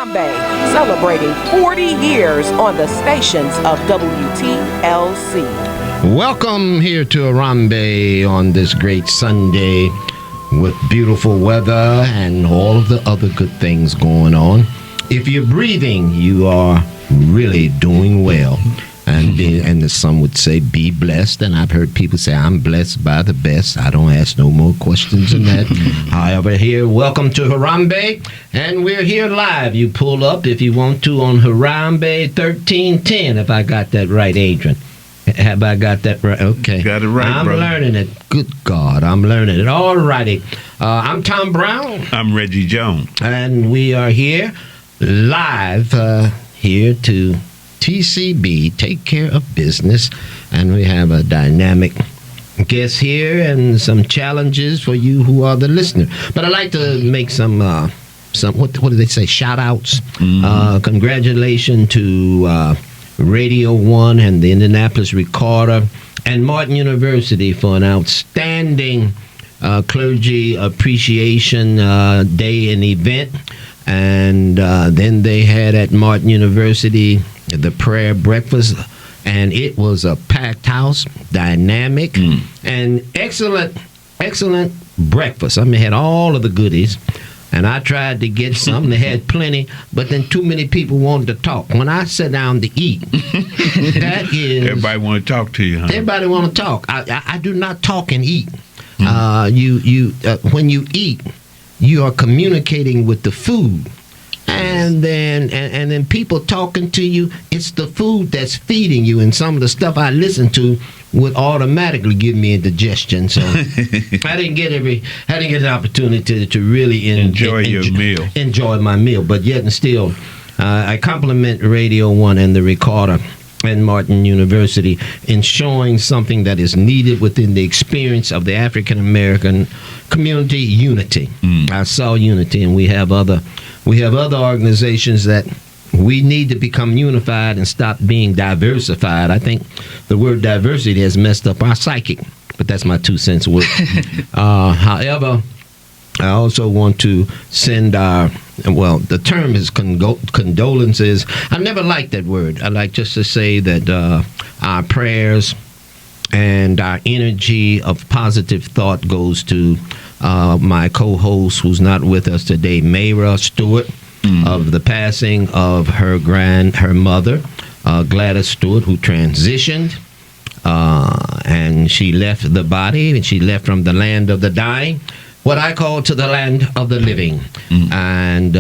Harambee, celebrating 40 years on the stations of WTLC. Welcome here to Harambee on this great Sunday with beautiful weather and all of the other good things going on. If you're breathing, you are really doing well. And some would say, be blessed. And I've heard people say, I'm blessed by the best. I don't ask no more questions than that. However, here, welcome to Harambee. And we're here live. You pull up if you want to on Harambee 1310, if I got that right, Adrian. Have I got that right? Okay. Got it right, I'm brother. learning it. Good God, I'm learning it. All righty. I'm Tom Brown. I'm Reggie Jones. And we are here live here to TCB, take care of business. And we have a dynamic guest here and some challenges for you who are the listener. But I'd like to make some what do they say, shout outs. Congratulations to Radio 1 and the Indianapolis Recorder and Martin University for an outstanding clergy appreciation day and event. And then they had at Martin University the prayer breakfast, and it was a packed house, dynamic, and excellent breakfast. I mean, had all of the goodies. And I tried to get some. They had plenty, but then too many people wanted to talk. When I sit down to eat, that is... Everybody want to talk to you, huh? Everybody want to talk. I do not talk and eat. When you eat, you are communicating with the food. And then people talking to you, it's the food that's feeding you. And some of the stuff I listen to would automatically give me indigestion. So I didn't get an opportunity to really enjoy my meal. But yet and still, I compliment Radio 1 and the Recorder and Martin University in showing something that is needed within the experience of the African American community, unity. I saw unity, and we have other organizations that we need to become unified and stop being diversified. I think the word diversity has messed up our psychic, but that's my 2 cents worth. However, I also want to send the term is condolences. I never liked that word. I like just to say that our prayers and our energy of positive thought goes to my co-host who's not with us today, Mayra Stewart, of the passing of her mother, Gladys Stewart, who transitioned. And she left the body, and she left from the land of the dying, what I call to the land of the living. And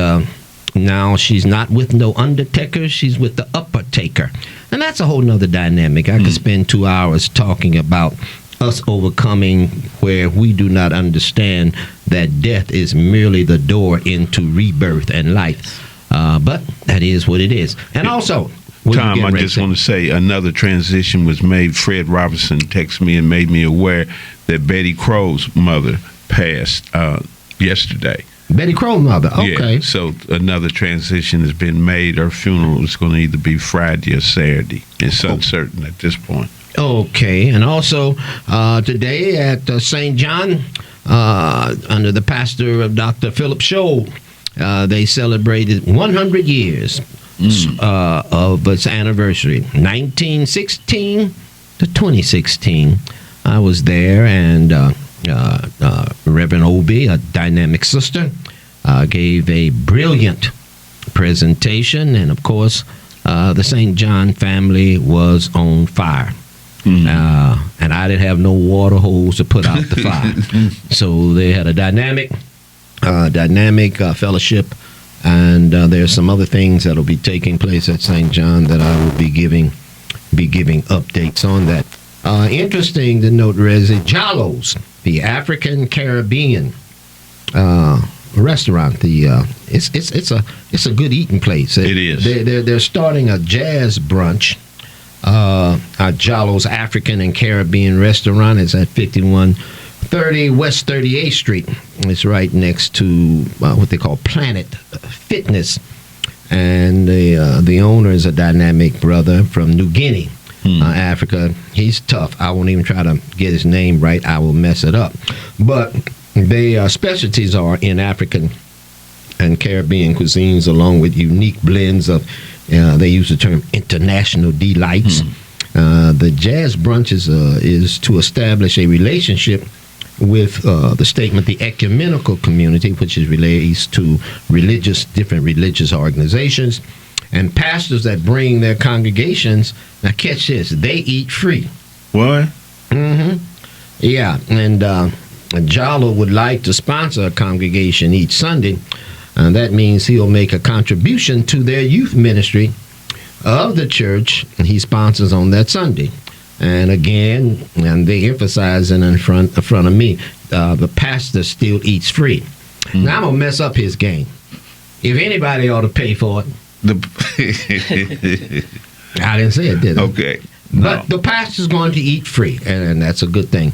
now she's not with no undertaker, she's with the upper taker. And that's a whole nother dynamic. I could spend 2 hours talking about us overcoming where we do not understand that death is merely the door into rebirth and life. But that is what it is. And also, Tom, I just want to say another transition was made. Fred Robinson texted me and made me aware that Betty Crow's mother passed yesterday. Betty Crow's mother, okay. Yeah, so another transition has been made. Her funeral is going to either be Friday or Saturday. It's uncertain at this point. Okay, and also today at St. John, under the pastor of Dr. Philip Scholl, they celebrated 100 years of its anniversary, 1916 to 2016. I was there, and Reverend Obie, a dynamic sister, gave a brilliant presentation, and of course, the St. John family was on fire. And I didn't have no water hose to put out the fire. So they had a dynamic fellowship, and there's some other things that will be taking place at St. John that I will be giving updates on that. Interesting to note, Rezi, Jalo's, the African Caribbean restaurant. It's a good eating place. It is. They're starting a jazz brunch. Jalo's African and Caribbean restaurant is at 5130 West 38th Street. It's right next to what they call Planet Fitness, and the owner is a dynamic brother from New Guinea, Africa. He's tough. I won't even try to get his name right. I will mess it up. But their specialties are in African and Caribbean cuisines, along with unique blends of, they use the term international delights. The jazz brunches is to establish a relationship with the statement, the ecumenical community, which is relates to different religious organizations, and pastors that bring their congregations. Now, catch this: they eat free. What? Yeah, and Jalo would like to sponsor a congregation each Sunday. That means he'll make a contribution to their youth ministry of the church, and he sponsors on that Sunday. And again, and they emphasize it in front of me, the pastor still eats free. Now I'm gonna mess up his game. If anybody ought to pay for it, I didn't say it, did I? Okay. But the pastor's going to eat free, and that's a good thing.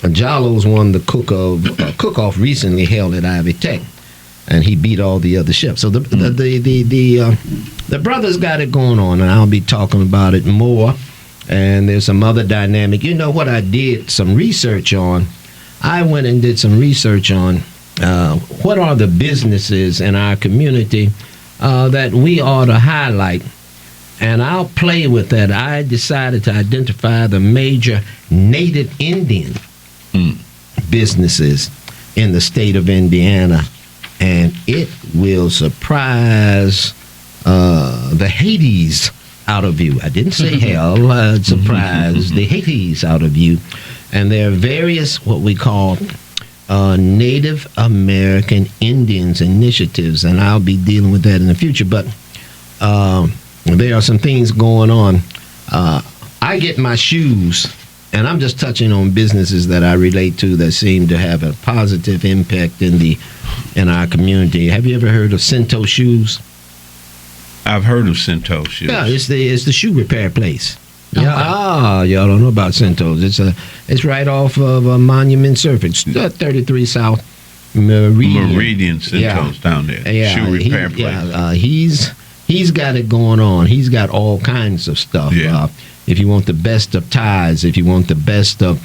Jalo's won the cook-off recently held at Ivy Tech, and he beat all the other chefs. So the brothers got it going on, and I'll be talking about it more. And there's some other dynamic. You know what I did some research on? I went and did some research on what are the businesses in our community that we ought to highlight. And I'll play with that. I decided to identify the major native Indian businesses in the state of Indiana, and it will surprise the Hades out of you. I didn't say hell. I'd surprise the Hades out of you. And there are various what we call Native American Indians initiatives, and I'll be dealing with that in the future. But there are some things going on. I get my shoes, and I'm just touching on businesses that I relate to that seem to have a positive impact in our community. Have you ever heard of Cento Shoes? I've heard of Cento Shoes. Yeah, it's the shoe repair place. Yeah, y'all don't know about Centos. It's right off of Monument Surface, 33 South Meridian Centos down there. Yeah, shoe repair place. Yeah, he's got it going on. He's got all kinds of stuff. Yeah. If you want the best of ties, if you want the best of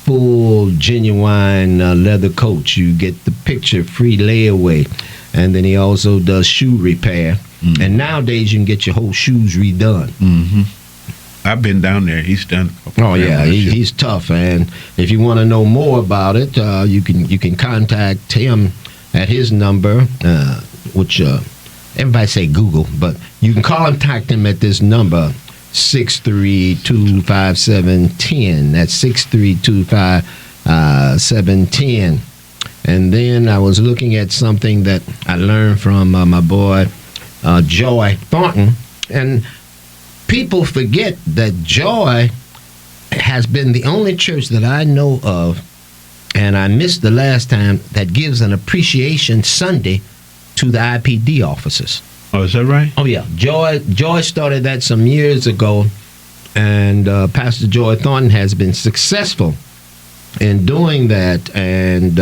full genuine leather coats, you get the picture free layaway. And then he also does shoe repair. And nowadays you can get your whole shoes redone. I've been down there. He's done. Oh yeah, he's tough. And if you want to know more about it, you can contact him at his number, which everybody say Google, but you can contact him at this number, 632-5710. That's 632-5710. And then I was looking at something that I learned from my boy Joy Thornton, and people forget that Joy has been the only church that I know of, and I missed the last time, that gives an appreciation Sunday to the IPD officers. Oh, is that right? Oh yeah, Joy started that some years ago, and Pastor Joy Thornton has been successful in doing that, and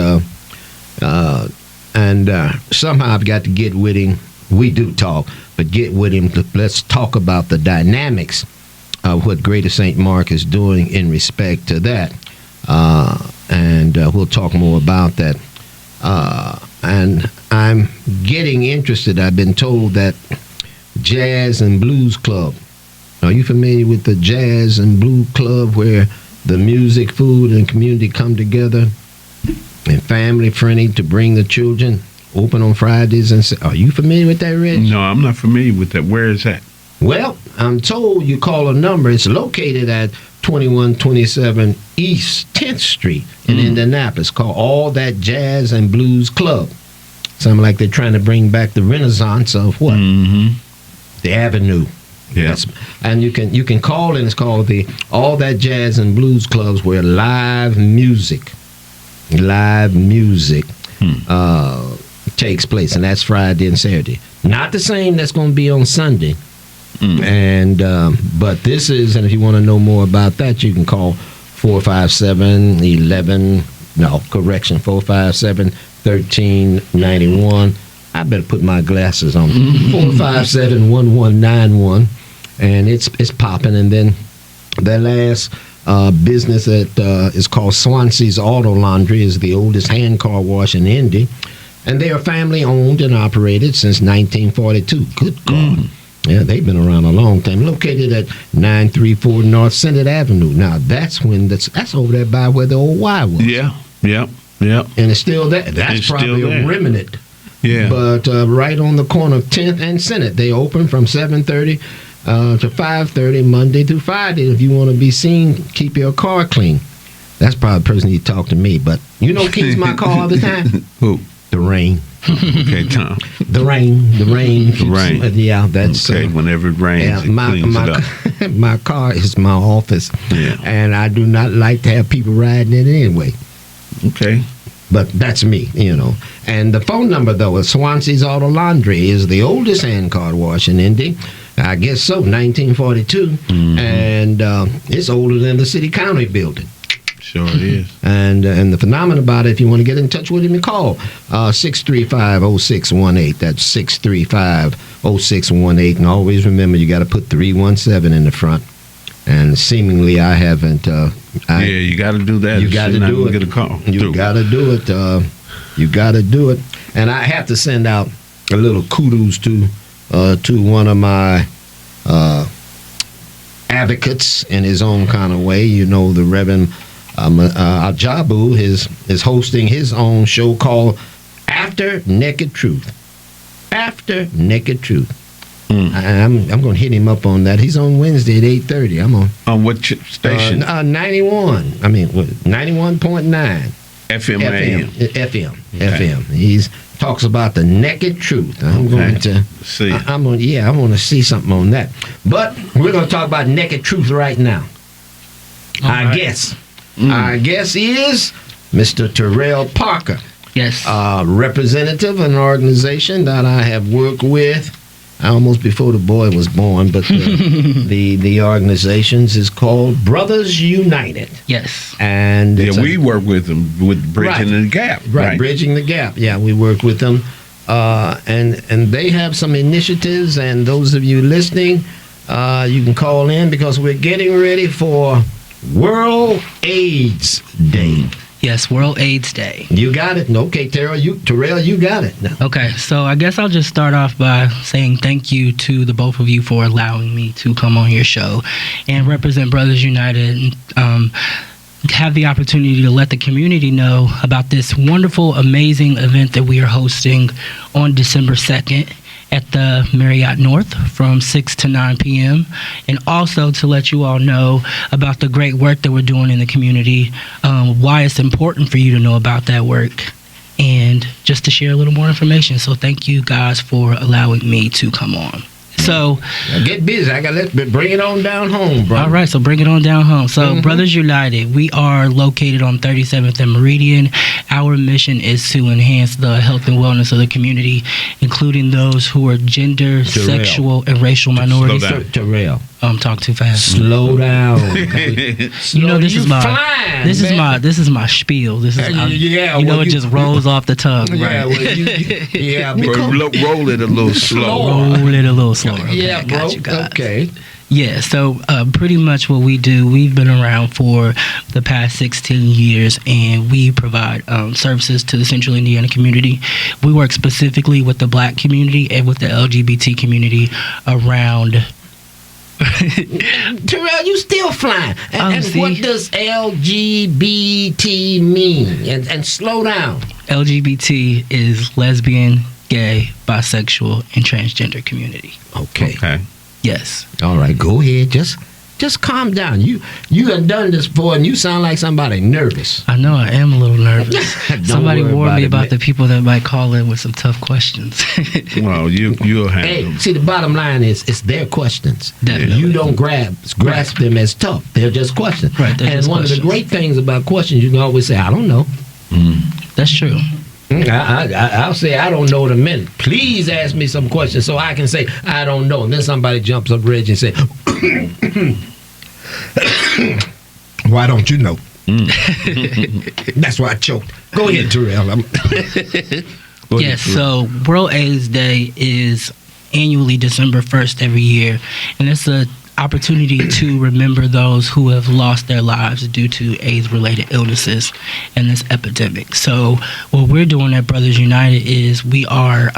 somehow I've got to get with him. We do talk, but get with him. Let's talk about the dynamics of what Greater St. Mark is doing in respect to that, and we'll talk more about that. And I'm getting interested. I've been told that Jazz and Blues Club. Are you familiar with the Jazz and Blues Club, where the music, food, and community come together, and family friendly to bring the children? Open on Fridays. And are you familiar with that, Rich? No, I'm not familiar with that. Where is that? Well, I'm told you call a number. It's located at 2127 East 10th Street in Indianapolis, called All That Jazz and Blues Club. Sounds like they're trying to bring back the renaissance of what? The Avenue. Yes. And you can call, and it's called the All That Jazz and Blues Clubs, where live music takes place, and that's Friday and Saturday. Not the same that's going to be on Sunday. And but this is, and if you want to know more about that, you can call 457-1391. I better put my glasses on. 457-1191, and it's popping. And then the last business that is called Swansea's Auto Laundry. Is the oldest hand car wash in Indy. And they are family owned and operated since 1942. Good God. Yeah, they've been around a long time. Located at 934 North Senate Avenue. Now, that's over there by where the old Y was. Yeah. And it's still there. That's It's probably still there. a remnant. Yeah. But right on the corner of 10th and Senate. They open from 7:30 to 5:30 Monday through Friday. If you want to be seen, keep your car clean. That's probably the person you talk to me. But you know who keeps my car all the time? Who? The rain. Okay, Tom. The rain. Keeps, rain. Yeah, that's Okay, whenever it rains, it cleans it up. my car is my office, Yeah. and I do not like to have people riding in it anyway. Okay. But that's me, you know. And the phone number, though, of Swansea's Auto Laundry is the oldest hand car wash in Indy. I guess so, 1942. And it's older than the city-county building. Sure it is. And the phenomenon about it, if you want to get in touch with him, you call 635-0618. That's 635-0618. And always remember, you got to put 317 in the front. And seemingly, I haven't. Yeah, you got to do that. You got to do it. Get a call. You got to do it. You got to do it. And I have to send out a little kudos to one of my advocates in his own kind of way. You know, the Reverend Ajabu is hosting his own show called After Naked Truth. After Naked Truth. I'm going to hit him up on that. He's on Wednesday at 8:30. I'm on what station? 91. I mean 91.9 FM. FM. He's talks about the naked truth. I'm going to see. I want to see something on that. But we're going to talk about naked truth right now. Our guest is Mr. Terrell Parker. Yes. Representative of an organization that I have worked with almost before the boy was born, but the organizations is called Brothers United. Yes. And we work with them with Bridging the Gap. Right, Bridging the Gap. Yeah, we work with them. And they have some initiatives, and those of you listening, you can call in because we're getting ready for World AIDS Day. Yes, World AIDS Day. You got it. Okay, Terrell, you got it. Now. Okay, so I guess I'll just start off by saying thank you to the both of you for allowing me to come on your show and represent Brothers United and have the opportunity to let the community know about this wonderful, amazing event that we are hosting on December 2nd at the Marriott North from 6 to 9 p.m. And also to let you all know about the great work that we're doing in the community, why it's important for you to know about that work, and just to share a little more information. So thank you guys for allowing me to come on. So now get busy. Let's bring it on down home, bro. All right, so bring it on down home. So Brothers United, we are located on 37th and Meridian. Our mission is to enhance the health and wellness of the community, including those who are gender, sexual, and racial minorities. Terrell. Talk too fast. Slow down. You know this is my spiel. This is it just rolls off the tongue. Yeah, right? Roll it a little slower. Roll it a little slower. Okay, yeah, bro. got you guys. Okay. Yeah, so pretty much what we do, we've been around for the past 16 years, and we provide services to the Central Indiana community. We work specifically with the Black community and with the LGBT community around. Terrell, you still flying. And what does LGBT mean? And slow down. LGBT is lesbian, gay, bisexual, and transgender community. Okay. Yes. All right, go ahead. Just calm down. You have done this before, and you sound like somebody nervous. I know I am a little nervous. Somebody warned me about it, the people that might call in with some tough questions. Well, you'll have them. See, the bottom line is it's their questions. Definitely. You don't grasp them as tough. They're just questions. Right. And one of the great things about questions, you can always say, I don't know. That's true. I'll say I don't know in a minute. Please ask me some questions so I can say I don't know. And then somebody jumps up, Reggie, and say, "Why don't you know?" That's why I choked. Go ahead, Terrell. Yes. So World AIDS Day is annually December 1st every year, and it's a opportunity to remember those who have lost their lives due to AIDS-related illnesses and this epidemic. So what we're doing at Brothers United is we are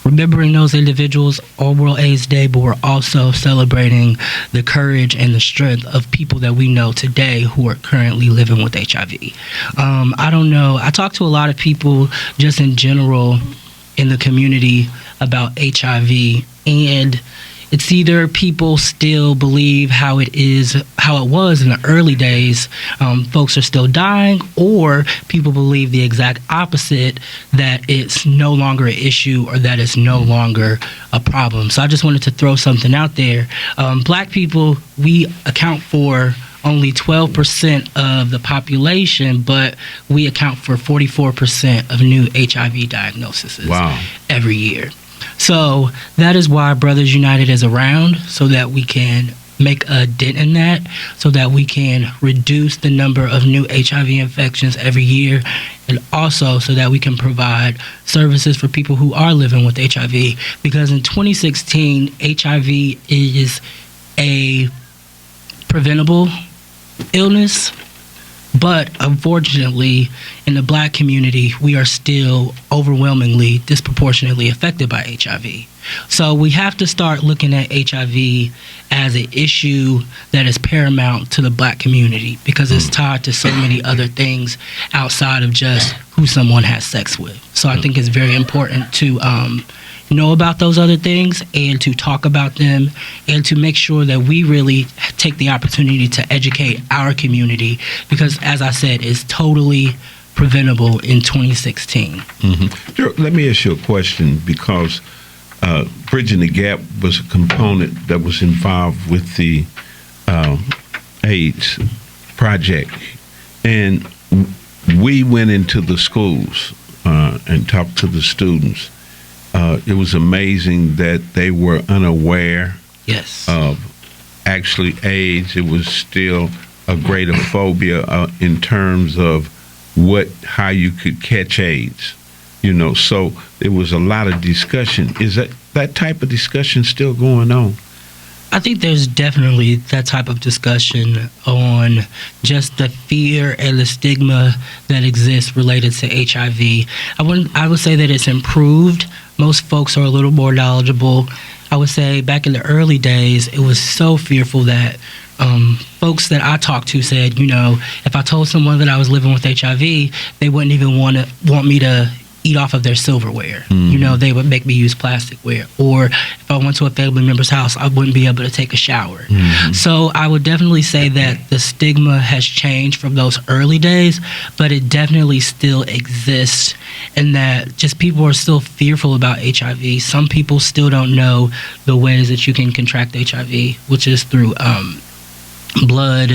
remembering those individuals on World AIDS Day, but we're also celebrating the courage and the strength of people that we know today who are currently living with HIV. I don't know. I talk to a lot of people just in general in the community about HIV, and it's either people still believe how it was in the early days, folks are still dying, or people believe the exact opposite, that it's no longer an issue or that it's no longer a problem. So I just wanted to throw something out there. Black people, we account for only 12% of the population, but we account for 44% of new HIV diagnoses every year. So that is why Brothers United is around, so that we can make a dent in that, so that we can reduce the number of new HIV infections every year, and also so that we can provide services for people who are living with HIV. Because in 2016, HIV is a preventable illness, but unfortunately, in the Black community, we are still overwhelmingly, disproportionately affected by HIV. So we have to start looking at HIV as an issue that is paramount to the Black community, because it's tied to so many other things outside of just who someone has sex with. So I think it's very important to know about those other things and to talk about them and to make sure that we really take the opportunity to educate our community, because, as I said, it's totally preventable in 2016. Mm-hmm. Let me ask you a question, because Bridging the Gap was a component that was involved with the AIDS project, and we went into the schools and talked to the students. It was amazing that they were unaware of actually AIDS. It was still a greater phobia in terms of how you could catch AIDS. So there was a lot of discussion. Is that type of discussion still going on? I think there's definitely that type of discussion on just the fear and the stigma that exists related to HIV. I would say that it's improved. Most folks are a little more knowledgeable. I would say back in the early days, it was so fearful that folks that I talked to said, if I told someone that I was living with HIV, they wouldn't even want me to eat off of their silverware. They would make me use plasticware. Or if I went to a family member's house, I wouldn't be able to take a shower. So I would definitely say that the stigma has changed from those early days, but it definitely still exists, and that just people are still fearful about HIV. Some people still don't know the ways that you can contract HIV, which is through blood,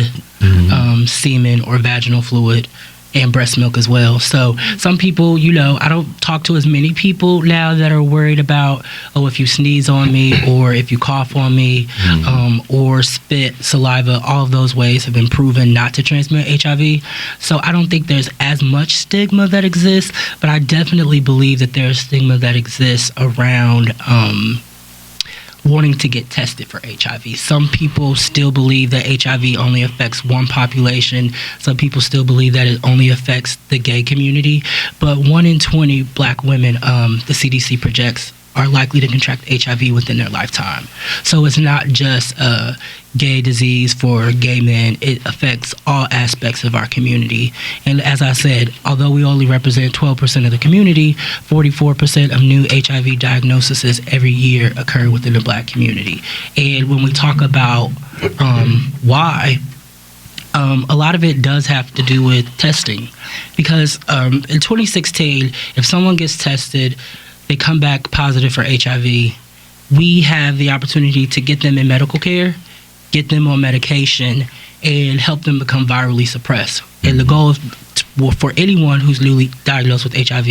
semen, or vaginal fluid, and breast milk as well. So some people, I don't talk to as many people now that are worried about, if you sneeze on me, or if you cough on me, or spit, saliva, all of those ways have been proven not to transmit HIV. So I don't think there's as much stigma that exists, but I definitely believe that there's stigma that exists around wanting to get tested for HIV. Some people still believe that HIV only affects one population. Some people still believe that it only affects the gay community. But 1 in 20 Black women, the CDC projects, are likely to contract HIV within their lifetime. So it's not just a gay disease for gay men. It affects all aspects of our community. And as I said, although we only represent 12% of the community, 44% of new HIV diagnoses every year occur within the Black community. And when we talk about why, a lot of it does have to do with testing. Because in 2016, if someone gets tested, they come back positive for HIV, we have the opportunity to get them in medical care, get them on medication, and help them become virally suppressed. And the goal for anyone who's newly diagnosed with HIV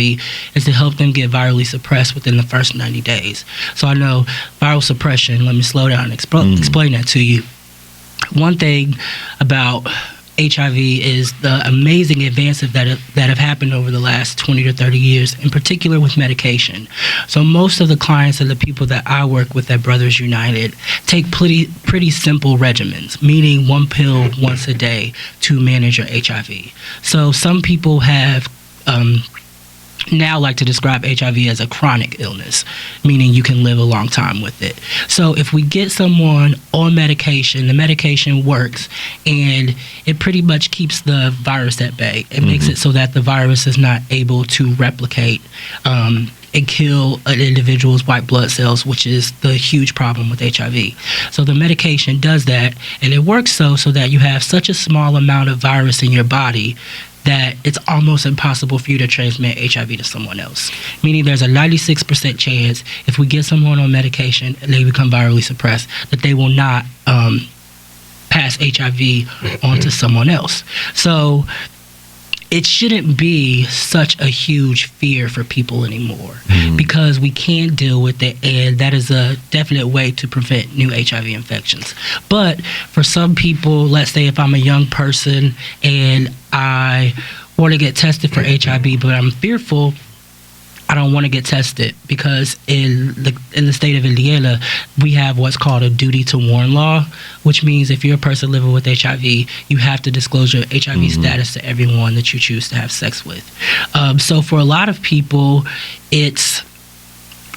is to help them get virally suppressed within the first 90 days. So I know viral suppression, let me slow down and explain that to you. One thing about HIV is the amazing advances that have happened over the last 20 to 30 years, in particular with medication. So most of the clients and the people that I work with at Brothers United take pretty simple regimens, meaning one pill once a day to manage your HIV. So some people have now like to describe HIV as a chronic illness, meaning you can live a long time with it. So if we get someone on medication, the medication works and it pretty much keeps the virus at bay. It makes it so that the virus is not able to replicate and kill an individual's white blood cells, which is the huge problem with HIV. So the medication does that, and it works so that you have such a small amount of virus in your body that it's almost impossible for you to transmit HIV to someone else. Meaning there's a 96% chance if we get someone on medication and they become virally suppressed that they will not pass HIV on to someone else. So it shouldn't be such a huge fear for people anymore because we can deal with it, and that is a definite way to prevent new HIV infections. But for some people, let's say if I'm a young person and I want to get tested for HIV, but I'm fearful, I don't want to get tested because in the state of Indiana, we have what's called a duty to warn law, which means if you're a person living with HIV, you have to disclose your HIV status to everyone that you choose to have sex with. So for a lot of people, it's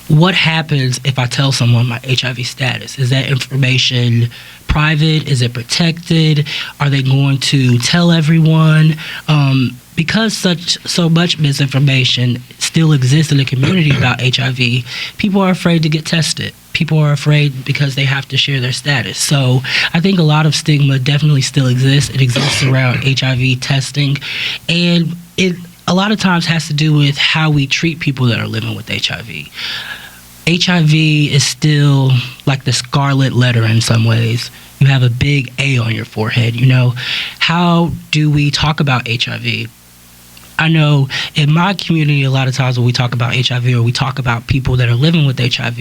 what happens if I tell someone my HIV status? Is that information private? Is it protected? Are they going to tell everyone? Because so much misinformation still exists in the community about HIV, people are afraid to get tested. People are afraid because they have to share their status. So I think a lot of stigma definitely still exists. It exists around HIV testing, and it a lot of times has to do with how we treat people that are living with HIV. HIV is still like the scarlet letter in some ways. You have a big A on your forehead, you know. How do we talk about HIV? I know in my community, a lot of times when we talk about HIV or we talk about people that are living with HIV,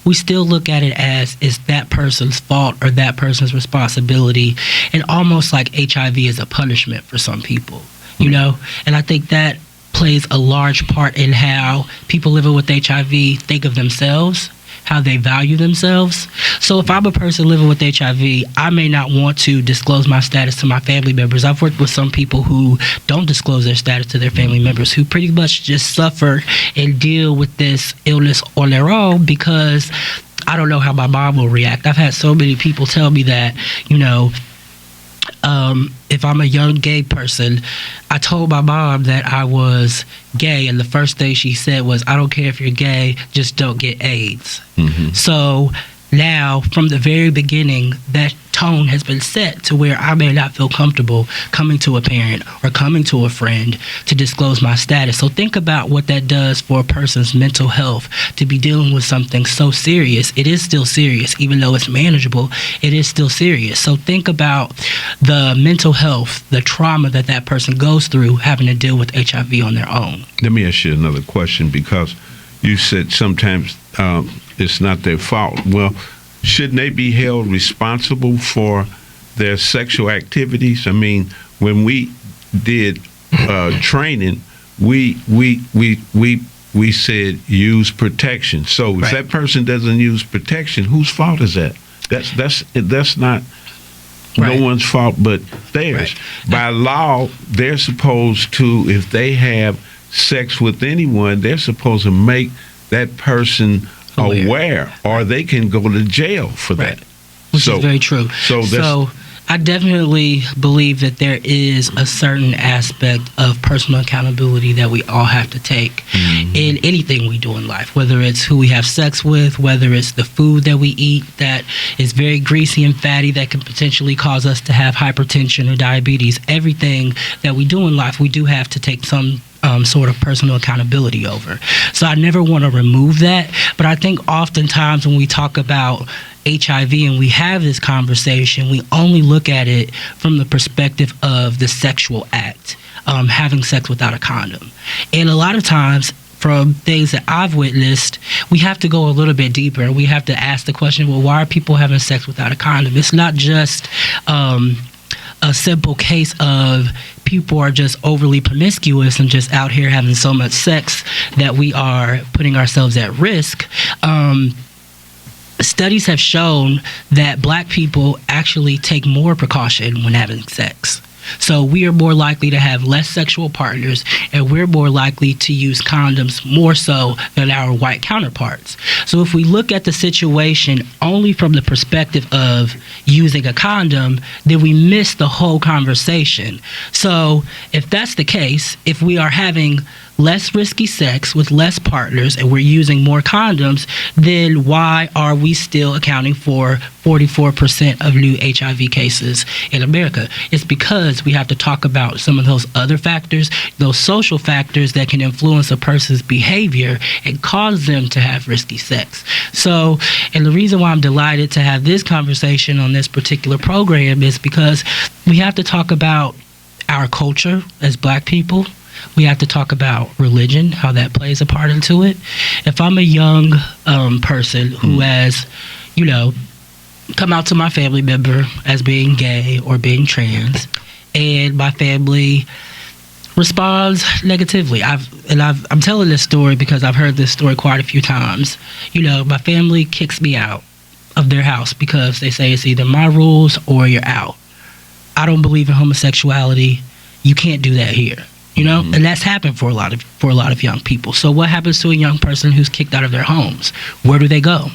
we still look at it as is that person's fault or that person's responsibility, and almost like HIV is a punishment for some people, you know? And I think that plays a large part in how people living with HIV think of themselves, how they value themselves. So if I'm a person living with HIV, I may not want to disclose my status to my family members. I've worked with some people who don't disclose their status to their family members, who pretty much just suffer and deal with this illness on their own because I don't know how my mom will react. I've had so many people tell me that, you know, if I'm a young gay person, I told my mom that I was gay, and the first thing she said was, I don't care if you're gay, just don't get AIDS. So now, from the very beginning, that tone has been set to where I may not feel comfortable coming to a parent or coming to a friend to disclose my status. So think about what that does for a person's mental health to be dealing with something so serious. It is still serious, even though it's manageable, it is still serious. So think about the mental health, the trauma that that person goes through having to deal with HIV on their own. Let me ask you another question, because you said sometimes it's not their fault. Well, shouldn't they be held responsible for their sexual activities? I mean, when we did training, we said use protection. So if that person doesn't use protection, whose fault is that? That's not no one's fault but theirs. By law, they're supposed to, if they have sex with anyone, they're supposed to make that person aware, or they can go to jail for that. Which is very true. So I definitely believe that there is a certain aspect of personal accountability that we all have to take in anything we do in life, whether it's who we have sex with, whether it's the food that we eat that is very greasy and fatty that can potentially cause us to have hypertension or diabetes. Everything that we do in life, we do have to take some sort of personal accountability over. So I never want to remove that, but I think oftentimes when we talk about HIV and we have this conversation, we only look at it from the perspective of the sexual act, having sex without a condom. And a lot of times, from things that I've witnessed, we have to go a little bit deeper, and we have to ask the question, well, why are people having sex without a condom? It's not just a simple case of people are just overly promiscuous and just out here having so much sex that we are putting ourselves at risk. Studies have shown that black people actually take more precaution when having sex. So we are more likely to have less sexual partners, and we're more likely to use condoms more so than our white counterparts. So if we look at the situation only from the perspective of using a condom, then we miss the whole conversation. So if that's the case, if we are having less risky sex with less partners and we're using more condoms, then why are we still accounting for 44% of new HIV cases in America? It's because we have to talk about some of those other factors, those social factors that can influence a person's behavior and cause them to have risky sex. So, and the reason why I'm delighted to have this conversation on this particular program is because we have to talk about our culture as black people. We have to talk about religion, how that plays a part into it. If I'm a young person who has, come out to my family member as being gay or being trans, and my family responds negatively. I'm telling this story because I've heard this story quite a few times. My family kicks me out of their house because they say it's either my rules or you're out. I don't believe in homosexuality. You can't do that here. And that's happened for a lot of young people. So what happens to a young person who's kicked out of their homes? Where do they go?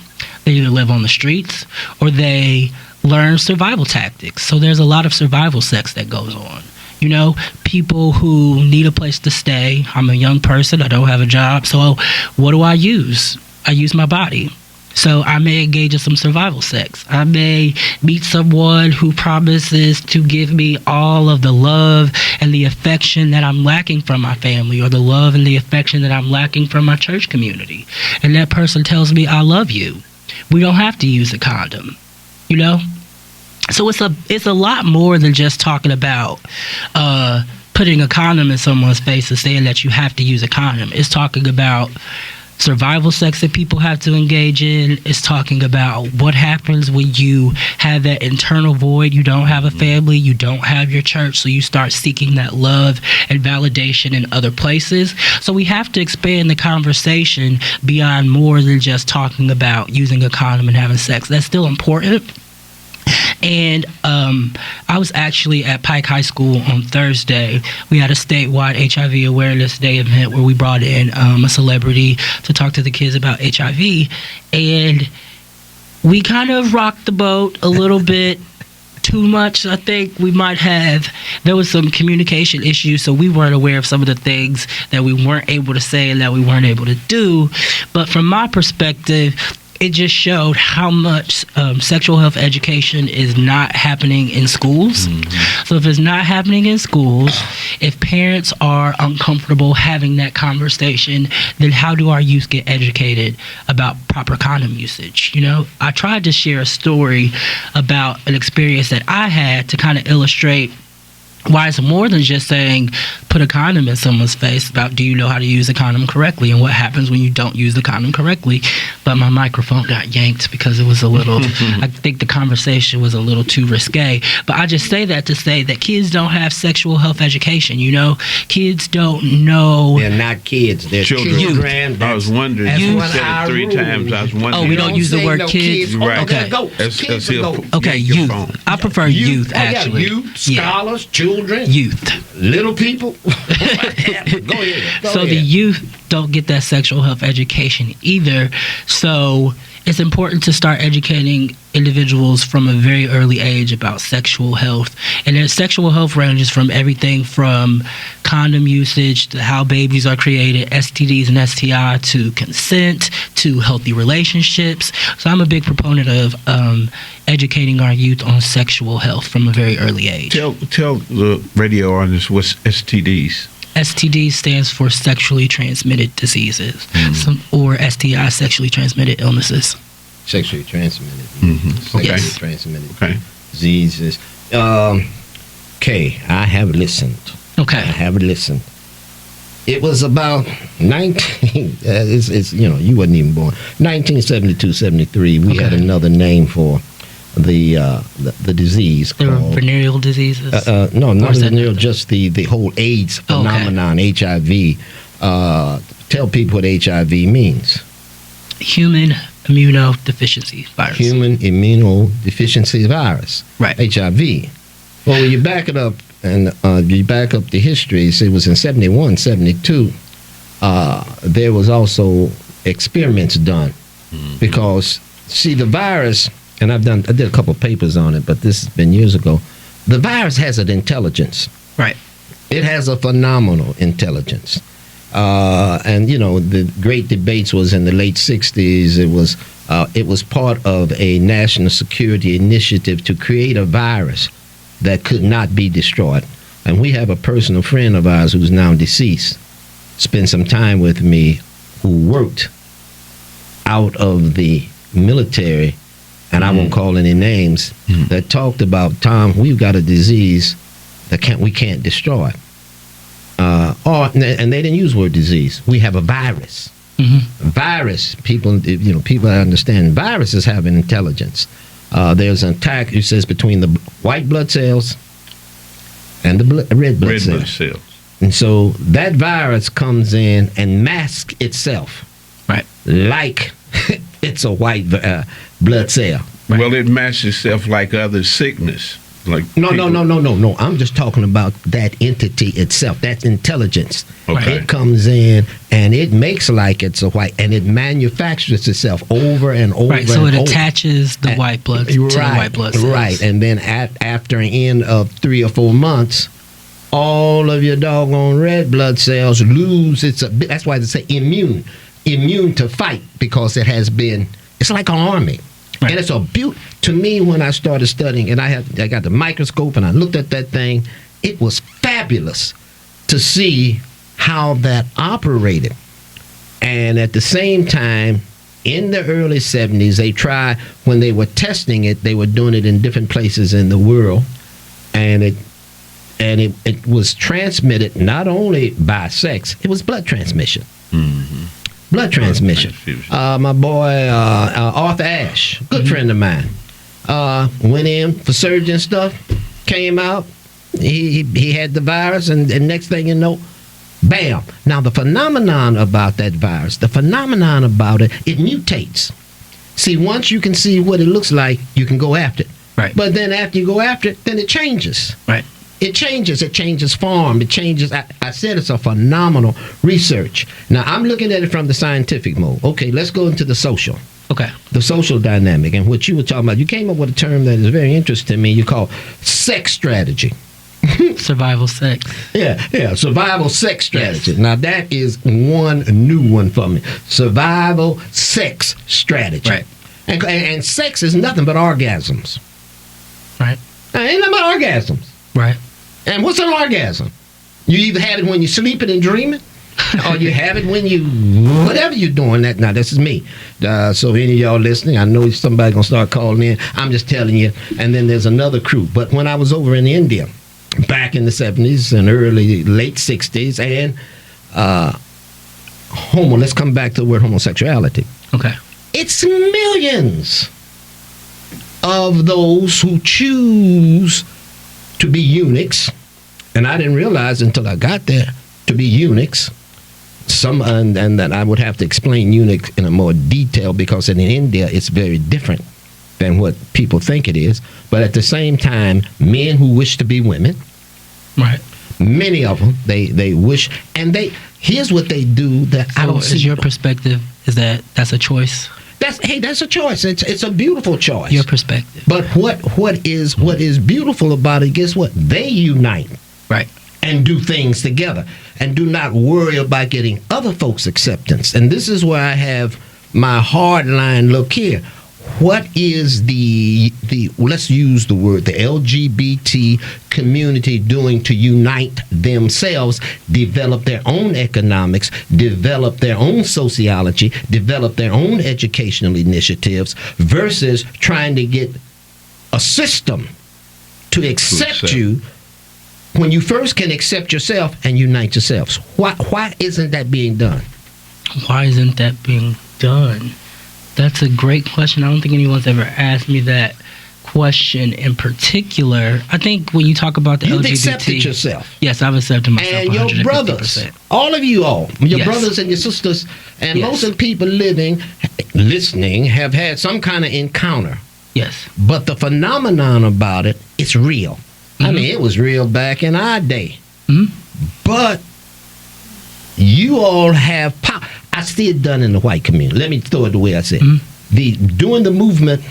They either live on the streets or they learn survival tactics. So there's a lot of survival sex that goes on. People who need a place to stay. I'm a young person. I don't have a job. So what do I use? I use my body. So I may engage in some survival sex. I may meet someone who promises to give me all of the love and the affection that I'm lacking from my family, or the love and the affection that I'm lacking from my church community. And that person tells me, I love you. We don't have to use a condom, So it's a lot more than just talking about putting a condom in someone's face and saying that you have to use a condom. It's talking about survival sex that people have to engage in. Is talking about what happens when you have that internal void. You don't have a family, you don't have your church, so you start seeking that love and validation in other places. So we have to expand the conversation beyond more than just talking about using a condom and having sex. That's still important. And I was actually at Pike High School on Thursday. We had a statewide HIV Awareness Day event where we brought in a celebrity to talk to the kids about HIV. And we kind of rocked the boat a little bit too much. I think we might have. There was some communication issues, so we weren't aware of some of the things that we weren't able to say and that we weren't able to do. But from my perspective, it just showed how much sexual health education is not happening in schools. Mm-hmm. So if it's not happening in schools, if parents are uncomfortable having that conversation, then how do our youth get educated about proper condom usage? I tried to share a story about an experience that I had to kind of illustrate why it's more than just saying put a condom in someone's face, about do you know how to use a condom correctly and what happens when you don't use the condom correctly. But my microphone got yanked because it was a little, I think the conversation was a little too risque. But I just say that to say that kids don't have sexual health education, Kids don't know. They're not kids, they're children. I was wondering, you said it 3 times. I was wondering. Oh, we don't use the word kids? Right. Okay. Okay, youth. I prefer youth, actually. Youth, scholars, children. Youth. Little people. Go ahead. The youth don't get that sexual health education either. So it's important to start educating individuals from a very early age about sexual health. And then sexual health ranges from everything from condom usage to how babies are created, STDs and STI, to consent, to healthy relationships. So I'm a big proponent of educating our youth on sexual health from a very early age. Tell the radio audience what's STDs. STD stands for sexually transmitted diseases, or STI, sexually transmitted illnesses. Sexually transmitted. Mm-hmm. Sexually transmitted diseases. Okay, I have listened. Okay. I have listened. It was about 19, you wasn't even born. 1972, 73, we had another name for the disease. There were called, venereal diseases. No, not is that venereal, another? just the whole AIDS Oh, okay. phenomenon, HIV. Tell people what HIV means. Human immunodeficiency virus. Human immunodeficiency virus. Right. HIV. Well, when you back it up and you back up the history, so it was in 71, 72, there was also experiments done. Because, see, the virus, and I did a couple papers on it, but this has been years ago. The virus has an intelligence. Right. It has a phenomenal intelligence. And the great debates was in the late 60s. It was part of a national security initiative to create a virus that could not be destroyed. And we have a personal friend of ours who's now deceased, spent some time with me, who worked out of the military, and I won't call any names, that talked about, Tom, we've got a disease that we can't destroy. And they didn't use the word disease. We have a virus. Mm-hmm. Virus, people understand. Viruses have an intelligence. There's an attack, it says, between the white blood cells and the red blood cells. And so that virus comes in and masks itself. Right. Like it's a white blood cell. Right. Well, it masks itself like other sickness. Like No. I'm just talking about that entity itself, that intelligence. Okay. It comes in and it makes like it's a white, and it manufactures itself over and over. Right. So and it over. attaches the white blood to the white blood cells. Right. And then after an end of 3 or 4 months, all of your doggone red blood cells lose that's why they say immune to fight, because it's like an army. Right. And it's to me, when I started studying, and I got the microscope and I looked at that thing, it was fabulous to see how that operated. And at the same time, in the early 70s, they tried, when they were testing it, they were doing it in different places in the world, and it was transmitted not only by sex, it was blood transmission. Mm-hmm. Blood transmission. My boy Arthur Ashe, good friend of mine, went in for surgery and stuff, came out, he had the virus, and next thing you know, bam. Now the phenomenon about that virus, it mutates. See, once you can see what it looks like, you can go after it. Right. But then after you go after it, then it changes. Right. It changes form, it changes. I said it's a phenomenal research. Now, I'm looking at it from the scientific mode. Okay, let's go into the social. Okay. The social dynamic, and what you were talking about. You came up with a term that is very interesting to me. You call sex strategy. Survival sex. Yeah, survival sex strategy. Yes. Now, that is one new one for me. Survival sex strategy. Right. And sex is nothing but orgasms. Right. Ain't nothing but orgasms. Right. And what's an orgasm? You either have it when you're sleeping and dreaming, or you have it when whatever you're doing. Now, this is me. So any of y'all listening, I know somebody's going to start calling in. I'm just telling you. And then there's another crew. But when I was over in India, back in the 70s and late 60s, and let's come back to the word homosexuality. Okay. It's millions of those who choose to be eunuchs, and I didn't realize until I got there, to be eunuchs. And then I would have to explain eunuch in a more detail, because in India it's very different than what people think it is. But at the same time, men who wish to be women, right? Many of them they wish, and here's what they do that I don't see. Is your perspective is that's a choice? That's a choice. It's a beautiful choice. Your perspective. But what is beautiful about it, guess what? They unite. Right. And do things together, and do not worry about getting other folks' acceptance. And this is where I have my hard line. Look here. What is the let's use the word, the LGBT community doing to unite themselves, develop their own economics, develop their own sociology, develop their own educational initiatives, versus trying to get a system to accept you when you first can accept yourself and unite yourselves? Why isn't that being done? Why isn't that being done? That's a great question. I don't think anyone's ever asked me that question in particular, I think when you talk about the You've LGBT, accepted yourself. Yes, I've accepted myself. And your 150%. brothers, all of you all, your Yes. brothers and your sisters, and Yes. most of the people listening, have had some kind of encounter. Yes. But the phenomenon about it, it's real. I Mhm. mean, it was real back in our day. Mhm. But you all have power. I see it done in the white community. Let me throw it the way I said. Mhm. During the movement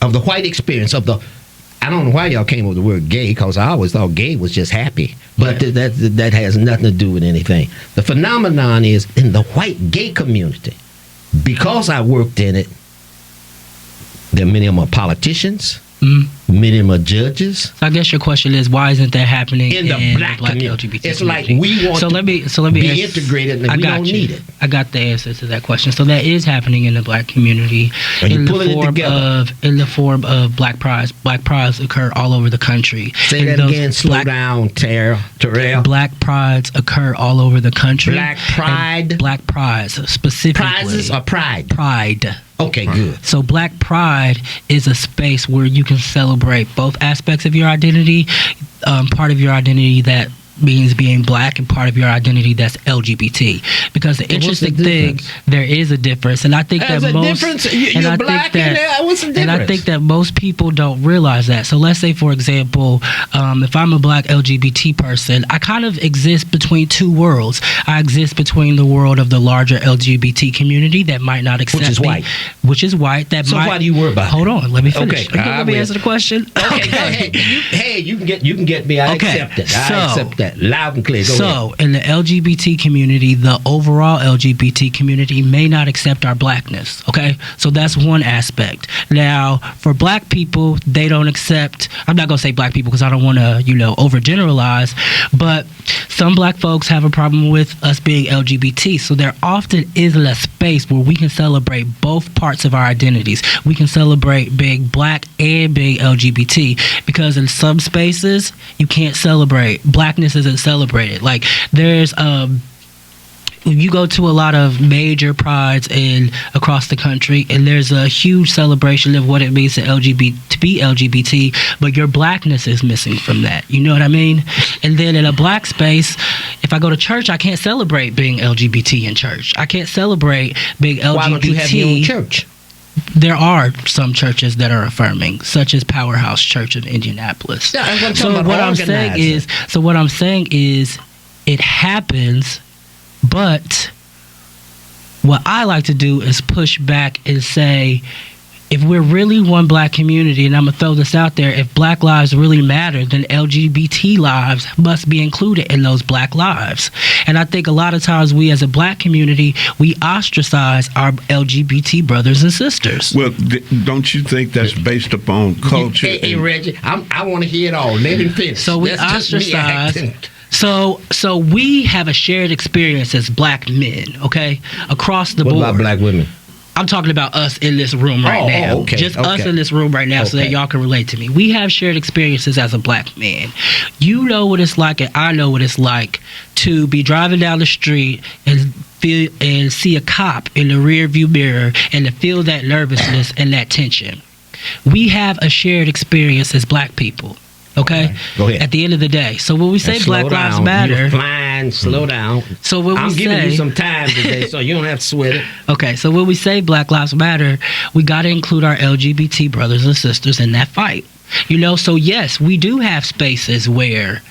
of the white experience of the, I don't know why y'all came up with the word gay, because I always thought gay was just happy. But Yeah. that has nothing to do with anything. The phenomenon is in the white gay community. Because I worked in it, there are many of them are politicians, Mhm. many of them are judges. So I guess your question is, why isn't that happening In the black community. LGBT It's community? like we want so to let me be answer- integrated, and I we got don't you. need it. I got the answer to that question. So that is happening in the black community Are you in the pulling it form together? in the form of black prides. Black prides occur all over the country. Say And that those again. Slow down, Terrell. Black prides occur all over the country. Black pride. And black prides specifically. Prizes or pride? Pride. Okay, good. So Black Pride is a space where you can celebrate both aspects of your identity, part of your identity that means being black and part of your identity that's LGBT. Because the So what's interesting the thing, difference? there is a difference, and I think There's that a most difference. and You're I black think in that there. What's the difference? and I think that most people don't realize that. So let's say, for example, if I'm a black LGBT person, I kind of exist between two worlds. I exist between the world of the larger LGBT community that might not accept is me, white. which is white. That So might, why do you worry about Hold it? on, let me finish. Okay, I let me will. answer the question. Okay, go ahead. You can get me. I Okay, accept it. I so- accept that. Loud and clear. Go ahead. So, in the LGBT community, the overall LGBT community may not accept our blackness, okay? So that's one aspect. Now, for black people, they don't accept, I'm not going to say black people because I don't want to, overgeneralize, but some black folks have a problem with us being LGBT. So there often isn't a space where we can celebrate both parts of our identities. We can celebrate being black and being LGBT, because in some spaces, you can't celebrate. Blackness isn't celebrated. Like, there's you go to a lot of major prides across the country, and there's a huge celebration of what it means to be LGBT, but your blackness is missing from that. You know what I mean? And then in a black space, if I go to church, I can't celebrate being LGBT in church. I can't celebrate being LGBT. Why don't you have your own church? There are some churches that are affirming, such as Powerhouse Church of Indianapolis. Yeah, I'm talking So about what I'm saying is, it happens. But what I like to do is push back and say, if we're really one black community, and I'm going to throw this out there, if black lives really matter, then LGBT lives must be included in those black lives. And I think a lot of times we as a black community, we ostracize our LGBT brothers and sisters. Well, don't you think that's based upon culture? Hey, Reggie, I want to hear it all. Let him finish. So we That's just me ostracize. acting. So we have a shared experience as black men, okay, across the What board. about black women? I'm talking about us in this room right now. okay, Just us okay. in this room right now, so that Okay. y'all can relate to me. We have shared experiences as a black man. You know what it's like, and I know what it's like to be driving down the street and see a cop in the rear view mirror, and to feel that nervousness and that tension. We have a shared experience as black people. Okay? Right. Go ahead. At the end of the day. So when we say And Black slow Lives down. Matter. You're flying, slow down. So when I'm we giving say, you some time today, so you don't have to sweat it. Okay, so when we say Black Lives Matter, we got to include our LGBT brothers and sisters in that fight. So yes, we do have spaces where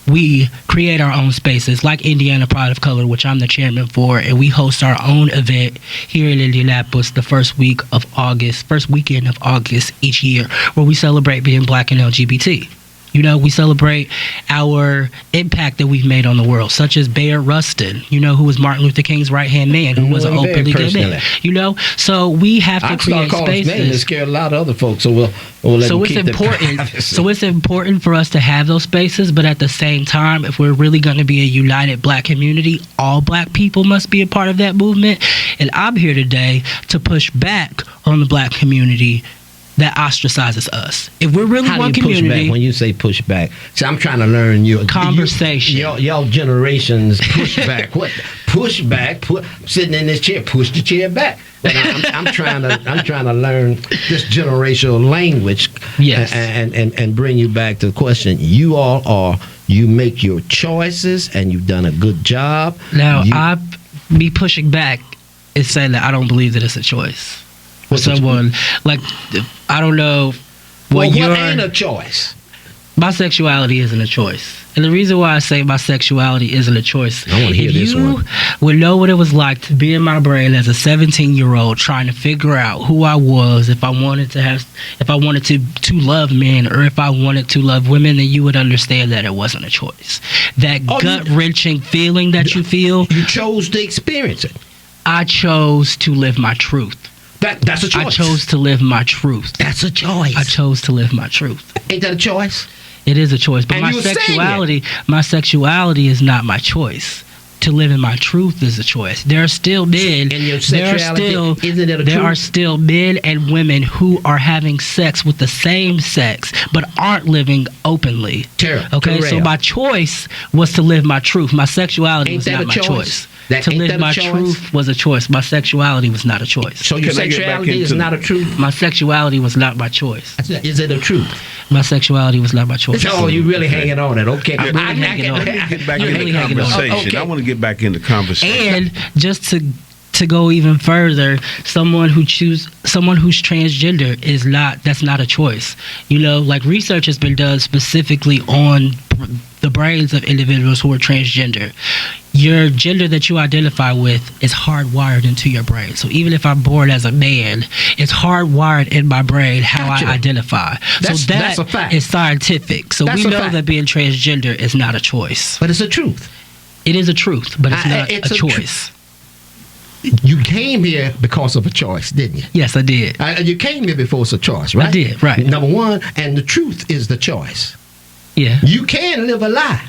we create our own spaces, like Indiana Pride of Color, which I'm the chairman for, and we host our own event here in Indianapolis the first weekend of August each year, where we celebrate being black and LGBT. We celebrate our impact that we've made on the world, such as Bayard Rustin, who was Martin Luther King's right-hand man, who was an Very openly gay man. personally. So we have to I create start calling his name to spaces. scare a lot of other folks, so we'll let So them it's keep their important. privacy. So it's important for us to have those spaces, but at the same time, if we're really going to be a united black community, all black people must be a part of that movement. And I'm here today to push back on the black community that ostracizes us. If we're really How one do you push community, back when you say push back? See, I'm trying to learn your conversation. Y'all generations push back. What push back? Sitting in this chair, push the chair back. But I'm trying to learn this generational language. Yes. And bring you back to the question. You make your choices, and you've done a good job. Now, me pushing back is saying that I don't believe that it's a choice. For someone, like, I don't know what ain't a choice? My sexuality isn't a choice. And the reason why I say my sexuality isn't a choice, I want to hear this one. If you would know what it was like to be in my brain as a 17-year-old trying to figure out who I was, if I wanted to love men, or if I wanted to love women, then you would understand that it wasn't a choice. That gut-wrenching feeling that you feel. You chose to experience it. I chose to live my truth. That's a choice. I chose to live my truth. That's a choice. I chose to live my truth. Ain't that a choice? It is a choice, but And my sexuality is not my choice. To live in my truth is a choice. There are still men. And your sexuality, isn't it a there truth? are still men and women who are having sex with the same sex, but aren't living openly. Okay, so my choice was to live my truth. My sexuality was not my choice. To live my truth was a choice. My sexuality was not a choice. So your sexuality is not a truth? My sexuality was not my choice. Is it a truth? My sexuality was not my choice. Oh, you really hanging on it. Okay. Let me get back in the conversation. Okay. I want to get back in the conversation. And just to go even further, someone who's transgender that's not a choice. You know, like research has been done specifically on the brains of individuals who are transgender. Your gender that you identify with is hardwired into your brain. So even if I'm born as a man, it's hardwired in my brain how I identify. That's a fact. Is scientific. So we know that being transgender is not a choice. But it's a truth. It is a truth, but it's not a choice. You came here because of a choice, didn't you? Yes, I did. You came here before it's a choice, right? I did, right. Number one, and the truth is the choice. Yeah. You can live a lie.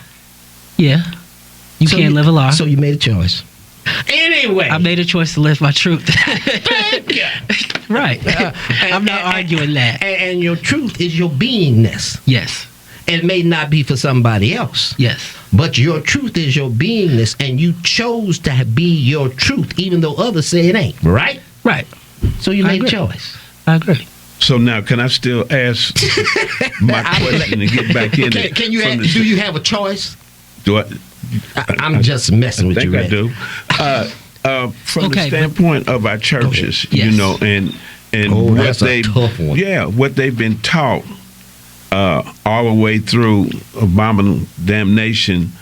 Yeah. You can't live a lie. So you made a choice. Anyway. I made a choice to live my truth. Thank you. Right. I'm not arguing that. And your truth is your beingness. Yes. It may not be for somebody else. Yes. But your truth is your beingness, and you chose to be your truth, even though others say it ain't. Right? Right. So you made a choice. I agree. So now, can I still ask my question and get back in it? Do you have a choice? Do I? I'm just messing with you. I do. From the standpoint of our churches, you know, and what what they've been taught all the way through abominable damnation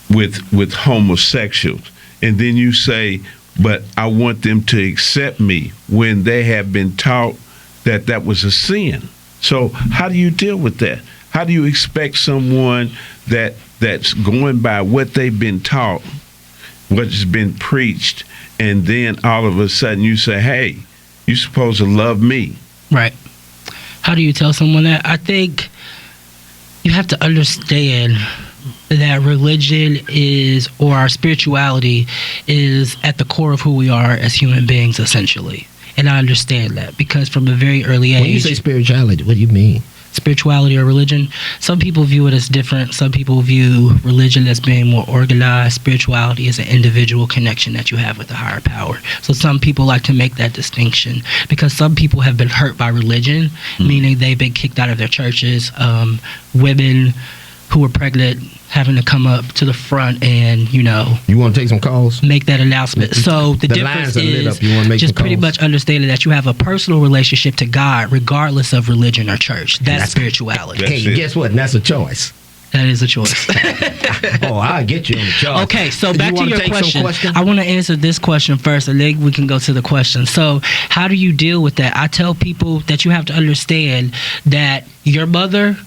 with homosexuals, and then you say, but I want them to accept me when they have been taught that was a sin. So how do you deal with that? How do you expect someone that's going by what they've been taught, what's been preached, and then all of a sudden you say, hey, you're supposed to love me? Right. How do you tell someone that? I think you have to understand that religion or our spirituality is at the core of who we are as human beings, essentially. And I understand that because from a very early age... When you say spirituality, what do you mean? Spirituality or religion, some people view it as different. Some people view religion as being more organized. Spirituality is an individual connection that you have with a higher power. So some people like to make that distinction because some people have been hurt by religion, meaning they've been kicked out of their churches. Women who were pregnant having to come up to the front and, you want to take some calls? Make that announcement. So the difference is just pretty much understanding that you have a personal relationship to God regardless of religion or church. That's spirituality. Hey, guess what? And that's a choice. That is a choice. I'll get you on the choice. Okay, so back to your question. I want to answer this question first, and then we can go to the question. So how do you deal with that? I tell people that you have to understand that your mother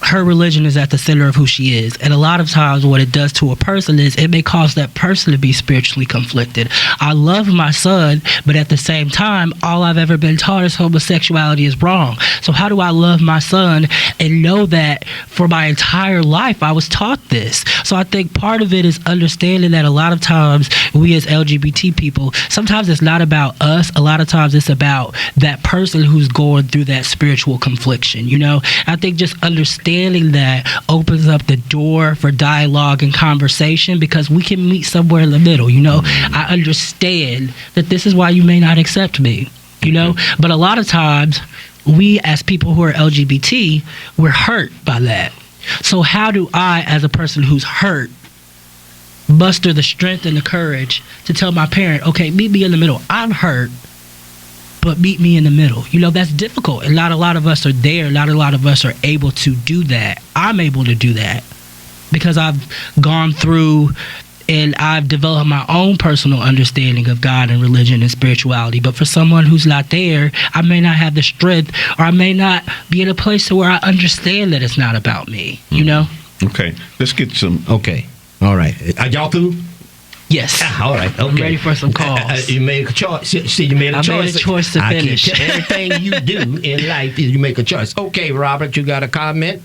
her religion is at the center of who she is. And a lot of times what it does to a person is it may cause that person to be spiritually conflicted. I love my son, but at the same time, all I've ever been taught is homosexuality is wrong. So how do I love my son and know that for my entire life I was taught this? So I think part of it is understanding that a lot of times we as LGBT people, sometimes it's not about us. A lot of times it's about that person who's going through that spiritual confliction. You know, I think just understanding that opens up the door for dialogue and conversation, because we can meet somewhere in the middle. You know, I understand that this is why you may not accept me, you know, but a lot of times we as people who are LGBT, we're hurt by that. So how do I, as a person who's hurt, muster the strength and the courage to tell my parent, okay, meet me in the middle. I'm hurt, but meet me in the middle. You know, that's difficult. And not a lot of us are there. Not a lot of us are able to do that. I'm able to do that because I've gone through and I've developed my own personal understanding of God and religion and spirituality. But for someone who's not there, I may not have the strength, or I may not be in a place to where I understand that it's not about me, you know? Okay, let's get some. Okay, all right. Are y'all through? Yes. All right. Okay. I'm ready for some calls. You made a choice. See, you made a choice. I made a choice to finish. Everything you do in life, you make a choice. Okay, Robert, you got a comment?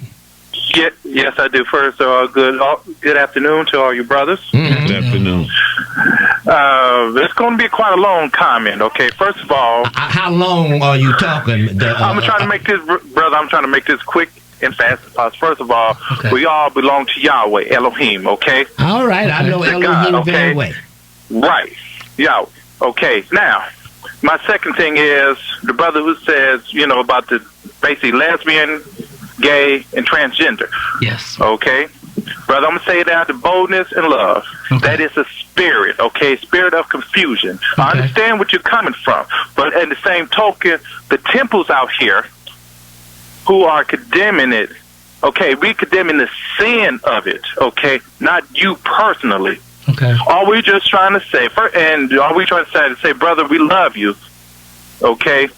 Yes, I do. First, good afternoon to all you brothers. Mm-hmm. Good afternoon. It's going to be quite a long comment. Okay, first of all, how long are you talking? I'm trying to make this, brother. I'm trying to make this quick and fast as possible. First of all, okay, we all belong to Yahweh, Elohim. Okay. All right, I know Elohim very well. Right, Yahweh. Okay. Now, my second thing is the brother who says, you know, about the basically lesbian, gay, and transgender. Yes. Okay. Brother, I'm going to say that the boldness and love. Okay. That is a spirit, okay? Spirit of confusion. Okay. I understand what you're coming from. But in the same token, the temples out here who are condemning it, okay, we condemning the sin of it, okay? Not you personally. Okay. All we just trying to say, brother, we love you, okay?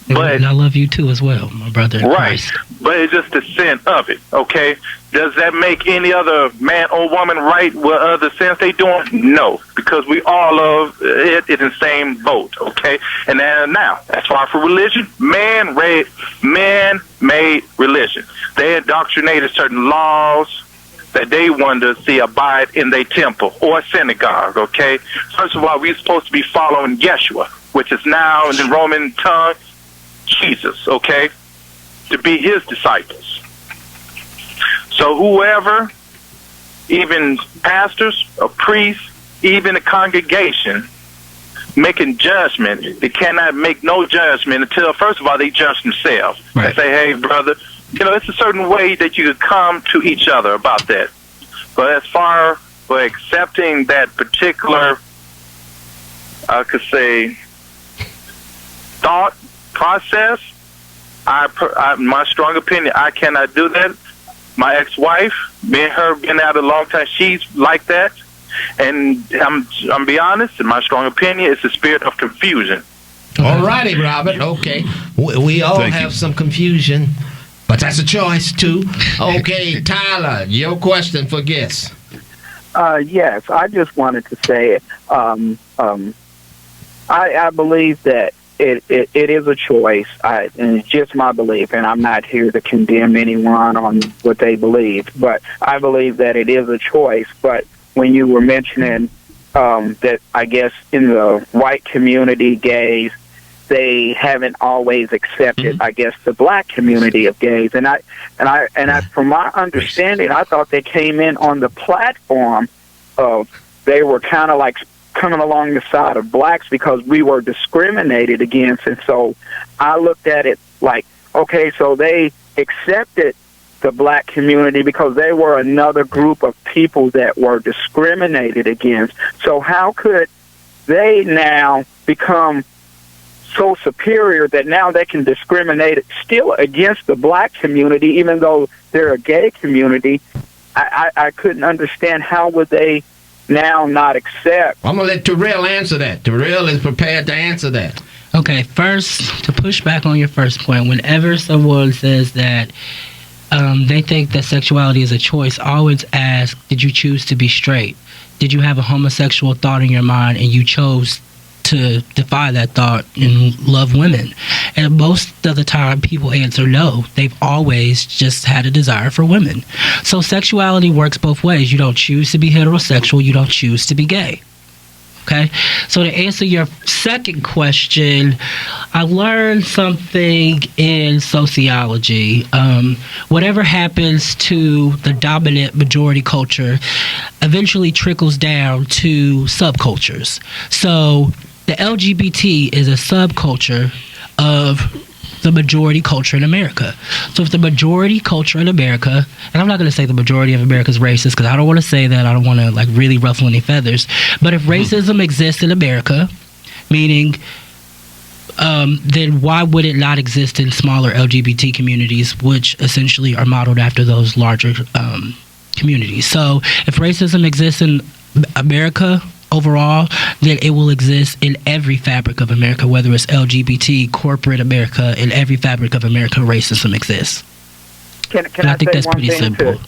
But and I love you too as well, my brother. Right. Christ. But it's just the sin of it, okay? Does that make any other man or woman right with other sins they doing? No, because we all love it in the same boat, okay? And then now, as far for religion, man-made religion. They indoctrinated certain laws that they want to see abide in their temple or synagogue, okay? First of all, we're supposed to be following Yeshua, which is now in the Roman tongue, Jesus, okay, to be his disciples. So whoever, even pastors or priests, even a congregation, making judgment, they cannot make no judgment until, first of all, they judge themselves. Right. They say, hey, brother, you know, it's a certain way that you could come to each other about that. But as far for accepting that particular, I could say, thought process, my strong opinion, I cannot do that. My ex-wife, me and her been out a long time, she's like that. And I'm be honest, in my strong opinion, it's a spirit of confusion. All righty, Robert. Okay. We all have some confusion, but that's a choice, too. Okay, Tyler, your question for guests. Yes, I just wanted to say I believe that it is a choice, and it's just my belief, and I'm not here to condemn anyone on what they believe, but I believe that it is a choice. But when you were mentioning that, I guess, in the white community, gays, they haven't always accepted, I guess, the black community of gays, and I, from my understanding, I thought they came in on the platform of they were kind of like coming along the side of blacks because we were discriminated against. And so I looked at it like, okay, so they accepted the black community because they were another group of people that were discriminated against. So how could they now become so superior that now they can discriminate still against the black community, even though they're a gay community? I couldn't understand how would they now not accept. I'm going to let Terrell answer that. Terrell is prepared to answer that. Okay, first, to push back on your first point, whenever someone says that they think that sexuality is a choice. I always ask, did you choose to be straight? Did you have a homosexual thought in your mind and you chose to defy that thought and love women? And most of the time people answer no. They've always just had a desire for women. So sexuality works both ways. You don't choose to be heterosexual, you don't choose to be gay. Okay? So to answer your second question, I learned something in sociology. Whatever happens to the dominant majority culture eventually trickles down to subcultures. So the LGBT is a subculture of the majority culture in America. So if the majority culture in America, and I'm not going to say the majority of America is racist because I don't want to say that, I don't want to like really ruffle any feathers, but if racism exists in America, meaning then why would it not exist in smaller LGBT communities, which essentially are modeled after those larger communities? So if racism exists in America overall, then it will exist in every fabric of America, whether it's LGBT, corporate America, in every fabric of America, racism exists. Can I think say that's one pretty thing simple.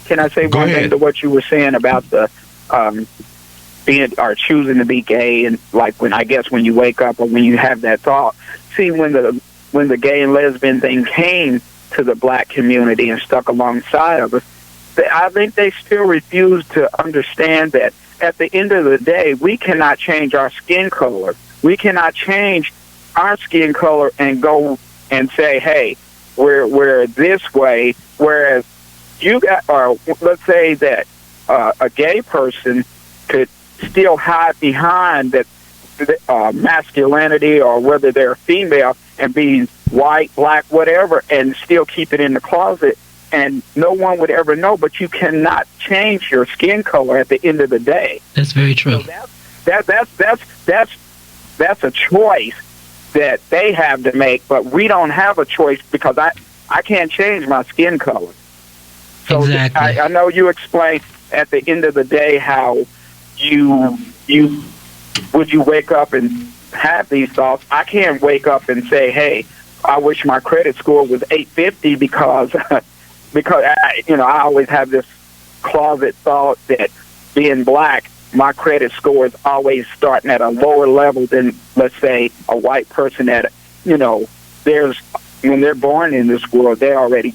Can I say Go one ahead. thing to what you were saying about the being or choosing to be gay, and like when you wake up or when you have that thought? See, when the gay and lesbian thing came to the black community and stuck alongside of us, I think they still refuse to understand that at the end of the day, we cannot change our skin color. We cannot change our skin color and go and say, hey, we're this way, whereas you got, or let's say that a gay person could still hide behind that masculinity, or whether they're female and being white, black, whatever, and still keep it in the closet, and no one would ever know. But you cannot change your skin color at the end of the day. That's very true. So that's a choice that they have to make, but we don't have a choice because I can't change my skin color. So Exactly. I know you explained at the end of the day how you wake up and have these thoughts. I can't wake up and say, hey, I wish my credit score was 850 because I always have this closet thought that being black, my credit score is always starting at a lower level than, let's say, a white person that, when they're born in this world, they already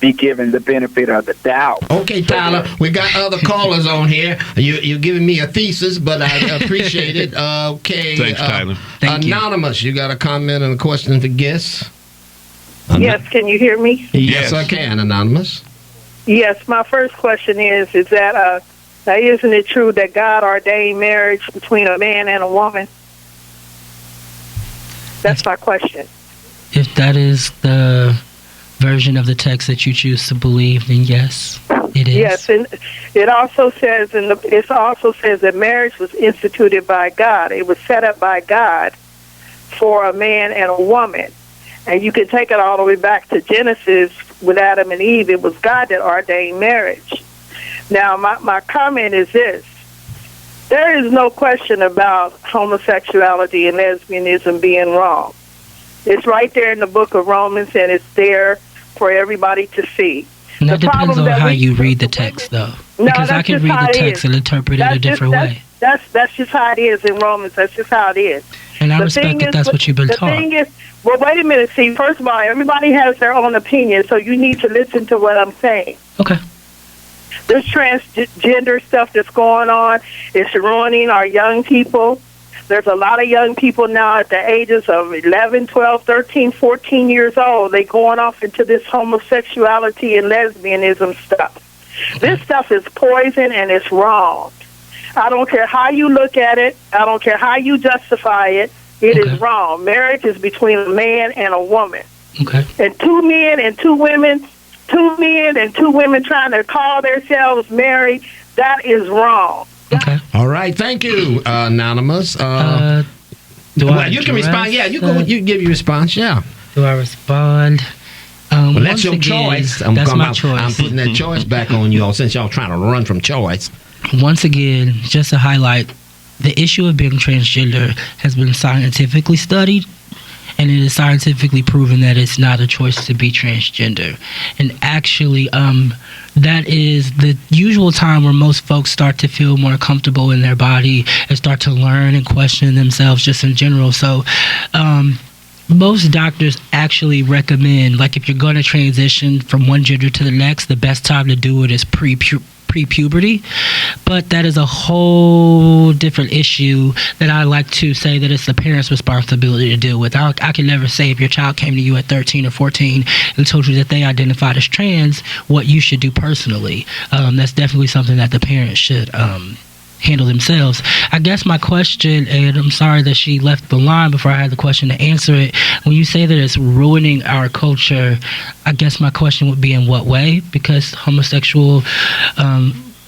be given the benefit of the doubt. Okay, Tyler, we got other callers on here. You're giving me a thesis, but I appreciate it. Okay. Thanks, Tyler. Thank you. Anonymous, you got a comment and a question for guests? Yes, can you hear me? Yes, I can, Anonymous. Yes, my first question is that isn't it true that God ordained marriage between a man and a woman? That's my question. If that is the version of the text that you choose to believe, then yes, it is. Yes, and it also says that marriage was instituted by God. It was set up by God for a man and a woman. And you can take it all the way back to Genesis with Adam and Eve. It was God that ordained marriage. Now, my comment is this. There is no question about homosexuality and lesbianism being wrong. It's right there in the book of Romans, and it's there for everybody to see. And that The depends problem on that how we- you read the text, though. No, Because I that's can just read how the it text is. and interpret it a different way. That's just how it is in Romans. That's just how it is. And I The respect thing that is, that's what you've been the taught. thing is, well, wait a minute. See, first of all, everybody has their own opinion, so you need to listen to what I'm saying. Okay. This transgender stuff that's going on is ruining our young people. There's a lot of young people now at the ages of 11, 12, 13, 14 years old. They going off into this homosexuality and lesbianism stuff. This stuff is poison and it's wrong. I don't care how you look at it. I don't care how you justify it. It is wrong. Marriage is between a man and a woman. Okay. And two men and two women trying to call themselves married, that is wrong. Okay. All right, thank you, Anonymous. Do well, I you can address respond. Yeah, you go. You give your response. Yeah. Do I respond? Well, that's Once your again, choice. That's my choice. I'm putting that choice back on y'all since y'all trying to run from choice. Once again, just to highlight, the issue of being transgender has been scientifically studied, and it is scientifically proven that it's not a choice to be transgender. And actually, that is the usual time where most folks start to feel more comfortable in their body and start to learn and question themselves just in general. So, most doctors actually recommend, like, if you're going to transition from one gender to the next, the best time to do it is pre-puberty. But that is a whole different issue that I like to say that it's the parents' responsibility to deal with. I can never say if your child came to you at 13 or 14 and told you that they identified as trans, what you should do personally. That's definitely something that the parents should handle themselves. I guess my question, and I'm sorry that she left the line before I had the question to answer it, when you say that it's ruining our culture, I guess my question would be in what way? Because homosexual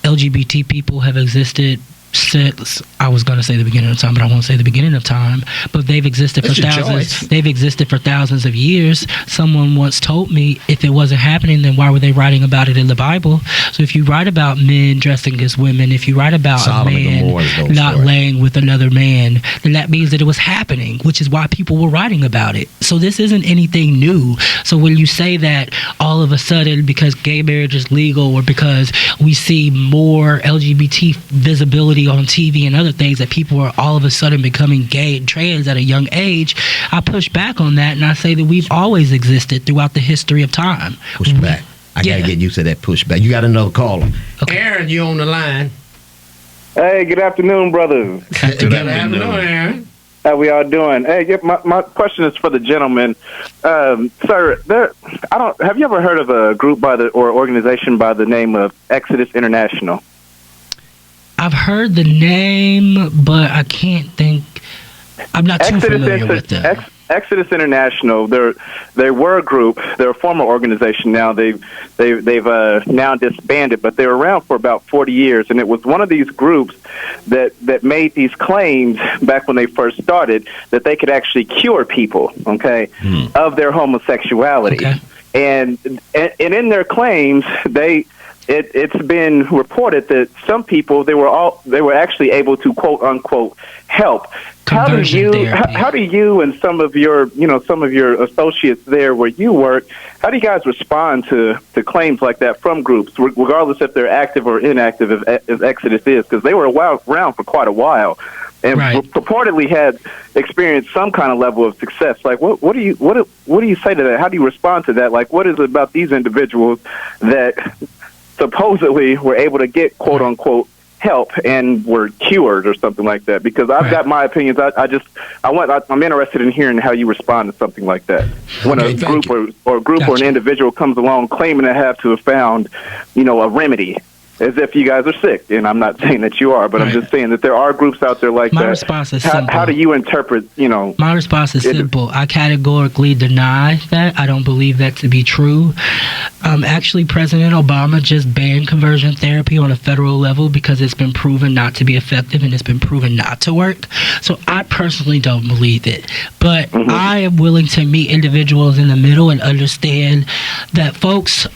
LGBT people have existed since, I was going to say the beginning of time, but I won't say the beginning of time, but they've existed for thousands. They've existed for thousands of years. Someone once told me if it wasn't happening, then why were they writing about it in the Bible? So if you write about men dressing as women, if you write about a man not laying with another man, then that means that it was happening, which is why people were writing about it. So this isn't anything new. So when you say that all of a sudden because gay marriage is legal, or because we see more LGBT visibility on TV and other things, that people are all of a sudden becoming gay and trans at a young age, I push back on that and I say that we've always existed throughout the history of time. Push back. I gotta get used to that pushback. You got another caller. Okay. Aaron, you on the line. Hey, good afternoon, brothers. Good afternoon, Aaron. How we all doing? Hey, my question is for the gentleman. Sir, have you ever heard of a group or organization by the name of Exodus International? I've heard the name, but I can't think. I'm not too familiar with them. Exodus International. They were a group. They're a former organization now. They've now disbanded, but they were around for about 40 years. And it was one of these groups that made these claims back when they first started that they could actually cure people, of their homosexuality. Okay. And in their claims, it's been reported that some people they were actually able to quote unquote help. How do you and some of your associates there where you work, how do you guys respond to claims like that from groups, regardless if they're active or inactive as Exodus is? Because they were around for quite a while and purportedly had experienced some kind of level of success. Like, what do you say to that? How do you respond to that? Like, what is it about these individuals that supposedly were able to get quote unquote help and were cured or something like that? Because I've got my opinions. I'm interested in hearing how you respond to something like that. When a group or an individual comes along claiming to have found, a remedy, as if you guys are sick. And I'm not saying that you are, but I'm just saying that there are groups out there like that. My response is simple. How do you interpret, My response is simple. I categorically deny that. I don't believe that to be true. Actually, President Obama just banned conversion therapy on a federal level because it's been proven not to be effective and it's been proven not to work. So I personally don't believe it. But I am willing to meet individuals in the middle and understand that folks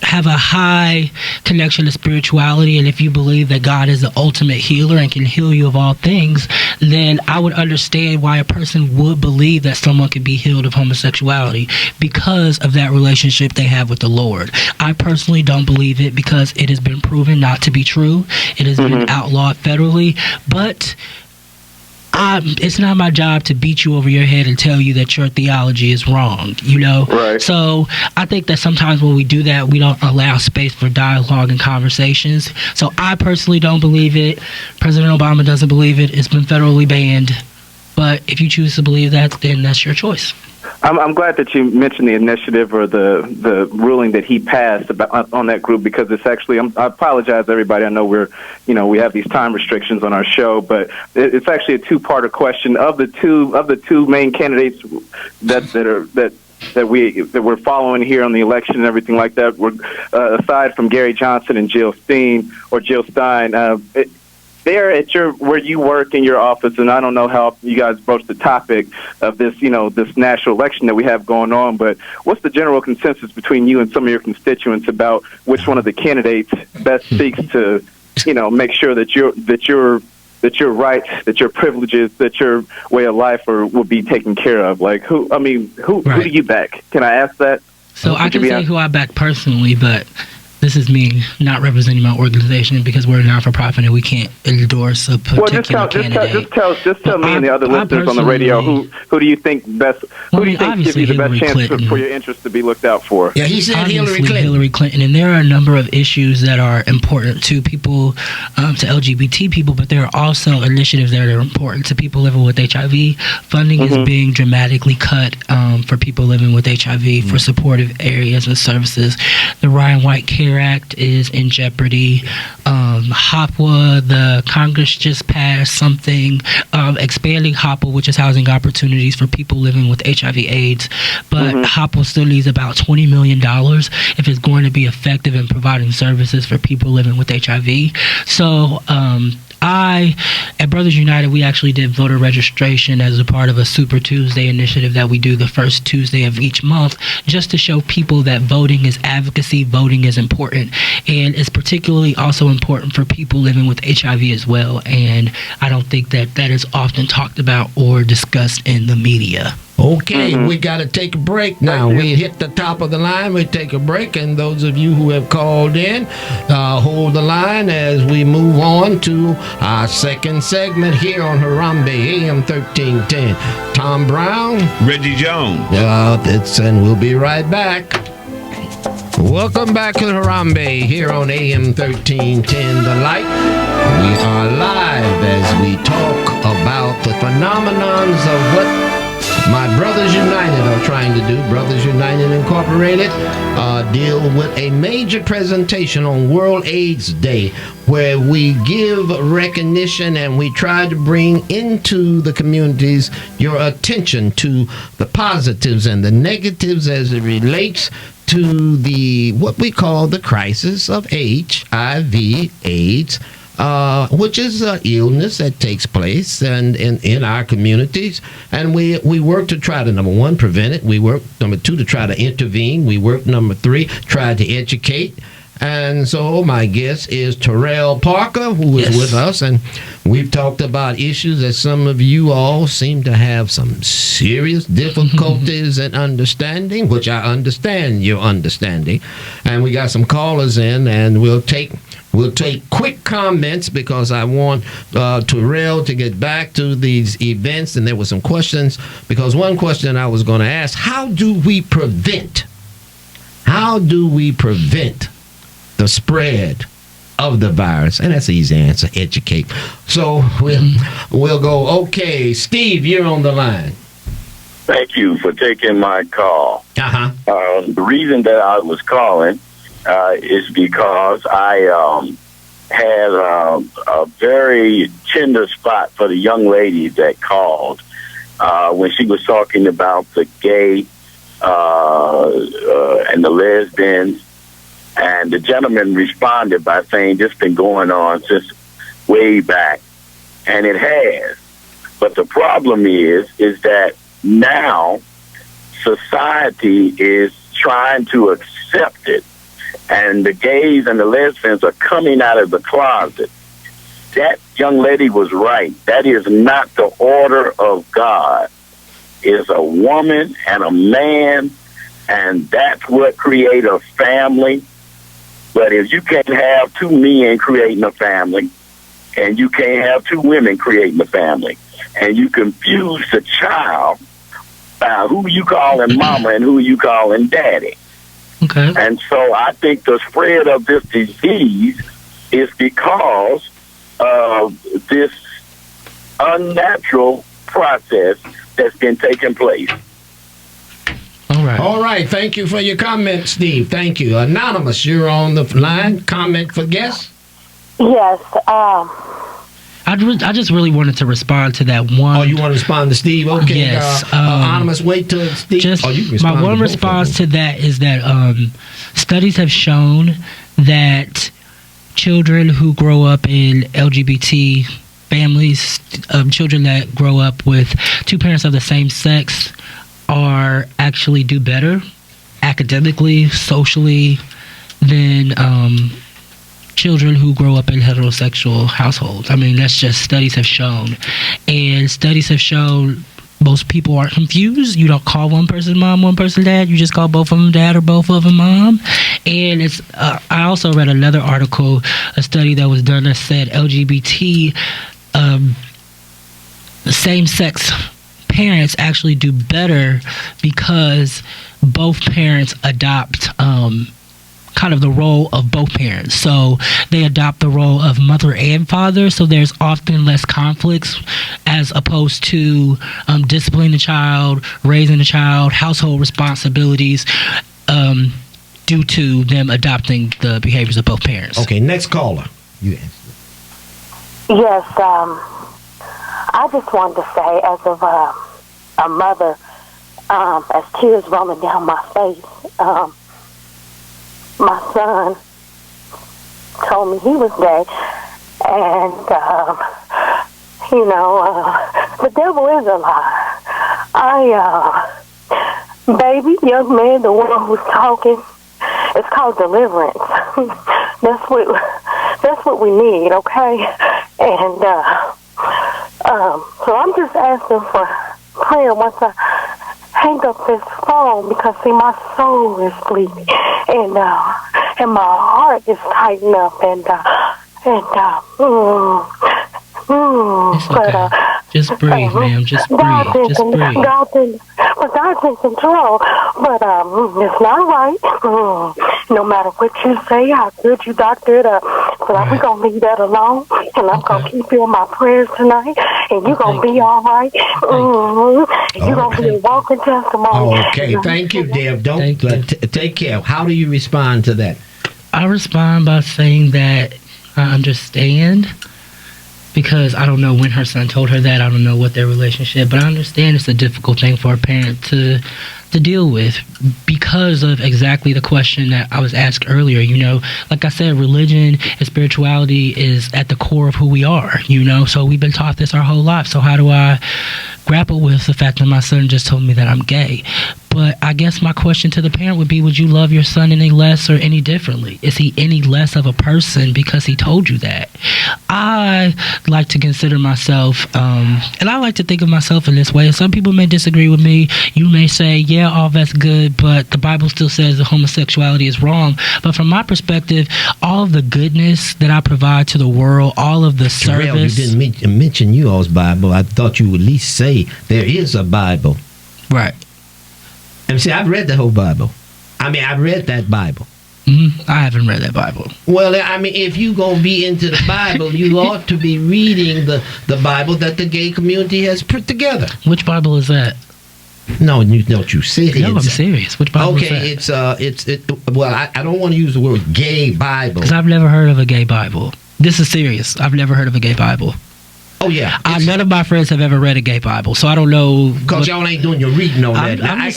have a high connection to spirituality, and if you believe that God is the ultimate healer and can heal you of all things, then I would understand why a person would believe that someone could be healed of homosexuality because of that relationship they have with the Lord. I personally don't believe it because it has been proven not to be true. It has been outlawed federally, but it's not my job to beat you over your head and tell you that your theology is wrong, Right. So I think that sometimes when we do that, we don't allow space for dialogue and conversations. So I personally don't believe it. President Obama doesn't believe it. It's been federally banned. But if you choose to believe that, then that's your choice. I'm glad that you mentioned the initiative or the ruling that he passed on that group, because it's actually, I apologize everybody. I know we have these time restrictions on our show, but it's actually a two-parter question. Of the two main candidates that we're following here on the election and everything like that, aside from Gary Johnson and Jill Stein, there at where you work in your office, and I don't know how you guys broach the topic of this, this national election that we have going on, but what's the general consensus between you and some of your constituents about which one of the candidates best seeks to, make sure that you're your rights, that your privileges, that your way of life will be taken care of. Like who Right. do you back? Can I ask that? So I can say who I back personally, but this is me not representing my organization because we're a non-for-profit and we can't endorse a particular candidate. Just tell me and the other listeners on the radio who do you think best? Who do you think gives you the best chance for your interests to be looked out for? Yeah, he said Obviously, Hillary Clinton. And there are a number of issues that are important to people, to LGBT people, but there are also initiatives that are important to people living with HIV. Funding is being dramatically cut for people living with HIV for supportive areas and services. The Ryan White Care Act is in jeopardy. HOPWA, the Congress just passed something expanding HOPWA, which is housing opportunities for people living with HIV/AIDS. But HOPWA still needs about $20 million if it's going to be effective in providing services for people living with HIV. So at Brothers United, we actually did voter registration as a part of a Super Tuesday initiative that we do the first Tuesday of each month, just to show people that voting is advocacy, voting is important, and it's particularly also important for people living with HIV as well. And I don't think that is often talked about or discussed in the media. Okay, we got to take a break now. We hit the top of the line. We take a break, and those of you who have called in, hold the line as we move on to our second segment here on Harambee AM 1310. Tom Brown, Reggie Jones. And we'll be right back. Welcome back to Harambee here on AM 1310 The Light. We are live as we talk about the phenomenons of what my Brothers United are trying to do. Brothers United Incorporated deal with a major presentation on World AIDS Day, where we give recognition and we try to bring into the communities your attention to the positives and the negatives as it relates to the what we call the crisis of HIV/AIDS. Which is an illness that takes place and in our communities. And we work to try to, number one, prevent it. We work, number two, to try to intervene. We work, number three, try to educate. And so my guest is Terrell Parker, who is with us. And we've talked about issues that some of you all seem to have some serious difficulties in understanding, which I understand your understanding. And we got some callers in, and we'll take quick comments because I want Terrell to get back to these events, and there were some questions. Because one question I was going to ask: how do we prevent the spread of the virus? And that's an easy answer: educate. So we'll go. Okay, Steve, you're on the line. Thank you for taking my call. The reason that I was calling is because I had a very tender spot for the young lady that called when she was talking about the gay and the lesbians. And the gentleman responded by saying this has been going on since way back. And it has. But the problem is that now society is trying to accept it. And the gays and the lesbians are coming out of the closet. That young lady was right. That is not the order of God. It's a woman and a man, and that's what creates a family. But if you can't have two men creating a family, and you can't have two women creating a family, and you confuse the child by who you calling mama and who you calling daddy. Okay. And so I think the spread of this disease is because of this unnatural process that's been taking place. All right. Thank you for your comment, Steve. Thank you. Anonymous, you're on the line. Comment for guests? Yes. I just really wanted to respond to that one. Oh, you want to respond to Steve? Okay. Yes. Anonymous, wait till Steve. Just you can respond my one response to that is that studies have shown that children who grow up in LGBT families, children that grow up with two parents of the same sex, are actually do better academically, socially than children who grow up in heterosexual households. I mean, that's just studies have shown. And studies have shown most people aren't confused. You don't call one person mom, one person dad. You just call both of them dad or both of them mom. And it's. I also read another article, a study that was done that said LGBT same-sex parents actually do better because both parents adopt kind of the role of both parents. So they adopt the role of mother and father, so there's often less conflicts as opposed to disciplining the child, raising the child, household responsibilities, due to them adopting the behaviors of both parents. Okay, next caller. You answer. Yes, I just wanted to say, as of a mother, as tears rolling down my face, my son told me he was gay, and the devil is a lie. Baby, young man, the one who's talking, it's called deliverance. That's what we need, okay? And so I'm just asking for prayer once I hang up this phone, because see, my soul is sleepy, and my heart is tightened up, It's okay. Just breathe, ma'am. Just breathe. Just breathe. God's in control, but it's not right. No matter what you say, how good you doctor it up, but we're gonna leave that alone, and I'm gonna keep you in my prayers tonight, and you're gonna be all right. You're gonna be a walking testimony. Okay, thank you, Deb. Don't take care. How do you respond to that? I respond by saying that I understand, because I don't know when her son told her that. I don't know what their relationship, but I understand it's a difficult thing for a parent to deal with, because of exactly the question that I was asked earlier. Like I said, religion and spirituality is at the core of who we are, so we've been taught this our whole life. So how do I grapple with the fact that my son just told me that I'm gay? But I guess my question to the parent would be, would you love your son any less or any differently? Is he any less of a person because he told you that? I like to consider myself, and I like to think of myself in this way. Some people may disagree with me. You may say, yeah, all that's good, but the Bible still says that homosexuality is wrong. But from my perspective, all of the goodness that I provide to the world, all of the service. You didn't mention you all's Bible. I thought you would at least say there is a Bible. Right. And see, I've read the whole Bible. I mean, I've read that Bible. I haven't read that Bible. Well, I mean, if you're going to be into the Bible, you ought to be reading the Bible that the gay community has put together. Which Bible is that? No, don't you serious? No, I'm serious. Which Bible is that? Well, I don't want to use the word gay Bible. Because I've never heard of a gay Bible. This is serious. I've never heard of a gay Bible. Oh, yeah. None of my friends have ever read a gay Bible, so I don't know. Because y'all ain't doing your reading on that. I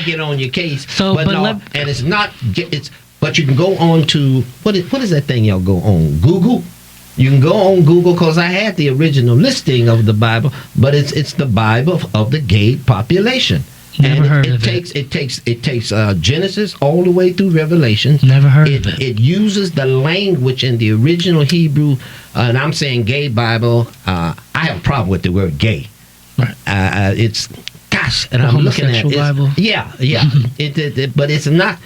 get on your case. So, and it's not. But you can go on to what is that thing y'all go on? Google. You can go on Google, because I had the original listing of the Bible, but it's the Bible of the gay population. Never heard of it. It takes Genesis all the way through Revelation. Never heard of it. It uses the language in the original Hebrew, and I'm saying gay Bible. I have a problem with the word gay. Right. It's gosh, and the I'm looking at it. Bible. Yeah. But it's not.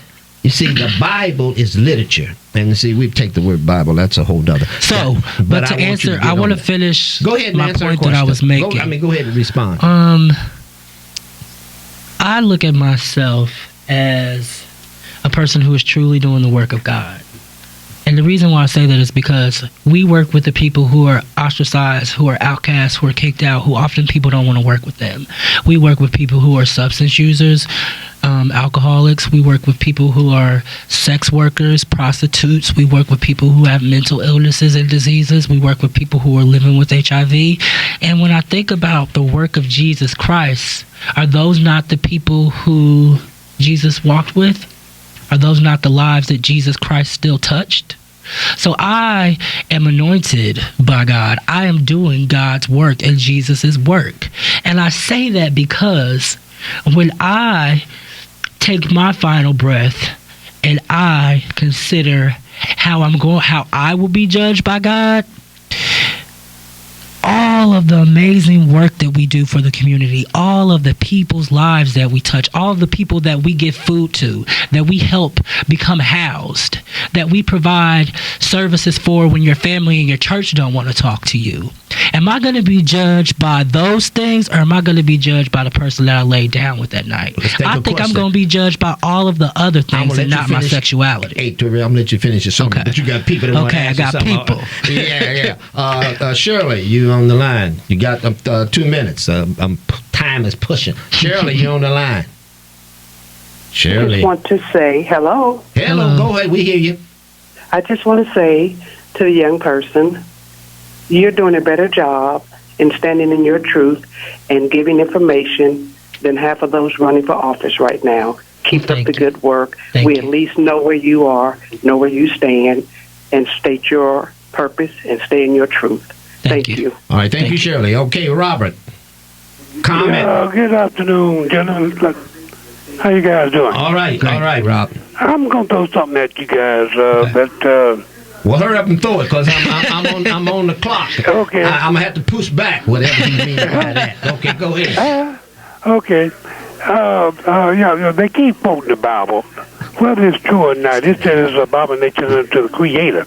You see, the Bible is literature, and see, we take the word Bible. That's a whole nother. So, but to answer, I want to finish. Go ahead and my answer point that I was making. Go ahead and respond. I look at myself as a person who is truly doing the work of God. And the reason why I say that is because we work with the people who are ostracized, who are outcasts, who are kicked out, who often people don't want to work with them. We work with people who are substance users, alcoholics. We work with people who are sex workers, prostitutes. We work with people who have mental illnesses and diseases. We work with people who are living with HIV. And when I think about the work of Jesus Christ, are those not the people who Jesus walked with? Are those not the lives that Jesus Christ still touched? So I am anointed by God. I am doing God's work and Jesus' work. And I say that because when I take my final breath and I consider how I will be judged by God, all of the amazing work that we do for the community, all of the people's lives that we touch, all of the people that we give food to, that we help become housed, that we provide services for when your family and your church don't want to talk to you. Am I going to be judged by those things, or am I going to be judged by the person that I laid down with that night? I think I'm going to be judged by all of the other things and not my sexuality. Hey, Terrell, I'm going to let you finish your story, but you got people that want to ask you something. Okay, I got people. Shirley, you on the line. You got 2 minutes. Time is pushing. Shirley, you on the line. Shirley. I just want to say hello. Hello, go ahead. We hear you. I just want to say to the young person, you're doing a better job in standing in your truth and giving information than half of those running for office right now. Keep up the good work. We at least know where you are, know where you stand, and state your purpose and stay in your truth. Thank you. All right, thank you, Shirley. Okay, Robert. Comment. Good afternoon, gentlemen. How you guys doing? All right, Rob. I'm going to throw something at you guys. Well, hurry up and throw it, because I'm on the clock. Okay. I'm going to have to push back, whatever you mean by that. Okay, go ahead. Okay. They keep quoting the Bible. Whether it's true or not, it says it's abomination unto the Creator.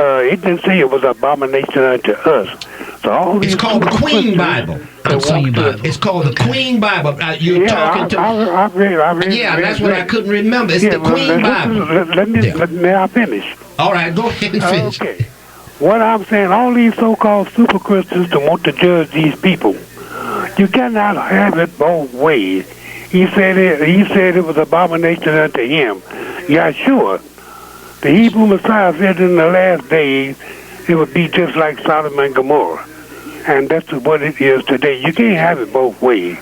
It didn't say it was abomination unto us. So all it's called the Queen Bible. It's called the Queen Bible. You're talking to... I read. Yeah, that's what I couldn't remember. It's the Queen Bible. Let me finish. All right, go ahead and finish. Okay. What I'm saying, all these so-called super Christians that want to judge these people, you cannot have it both ways. He said it was abomination unto him. Yeah, sure. The Hebrew Messiah said in the last days it would be just like Sodom and Gomorrah. And that's what it is today. You can't have it both ways.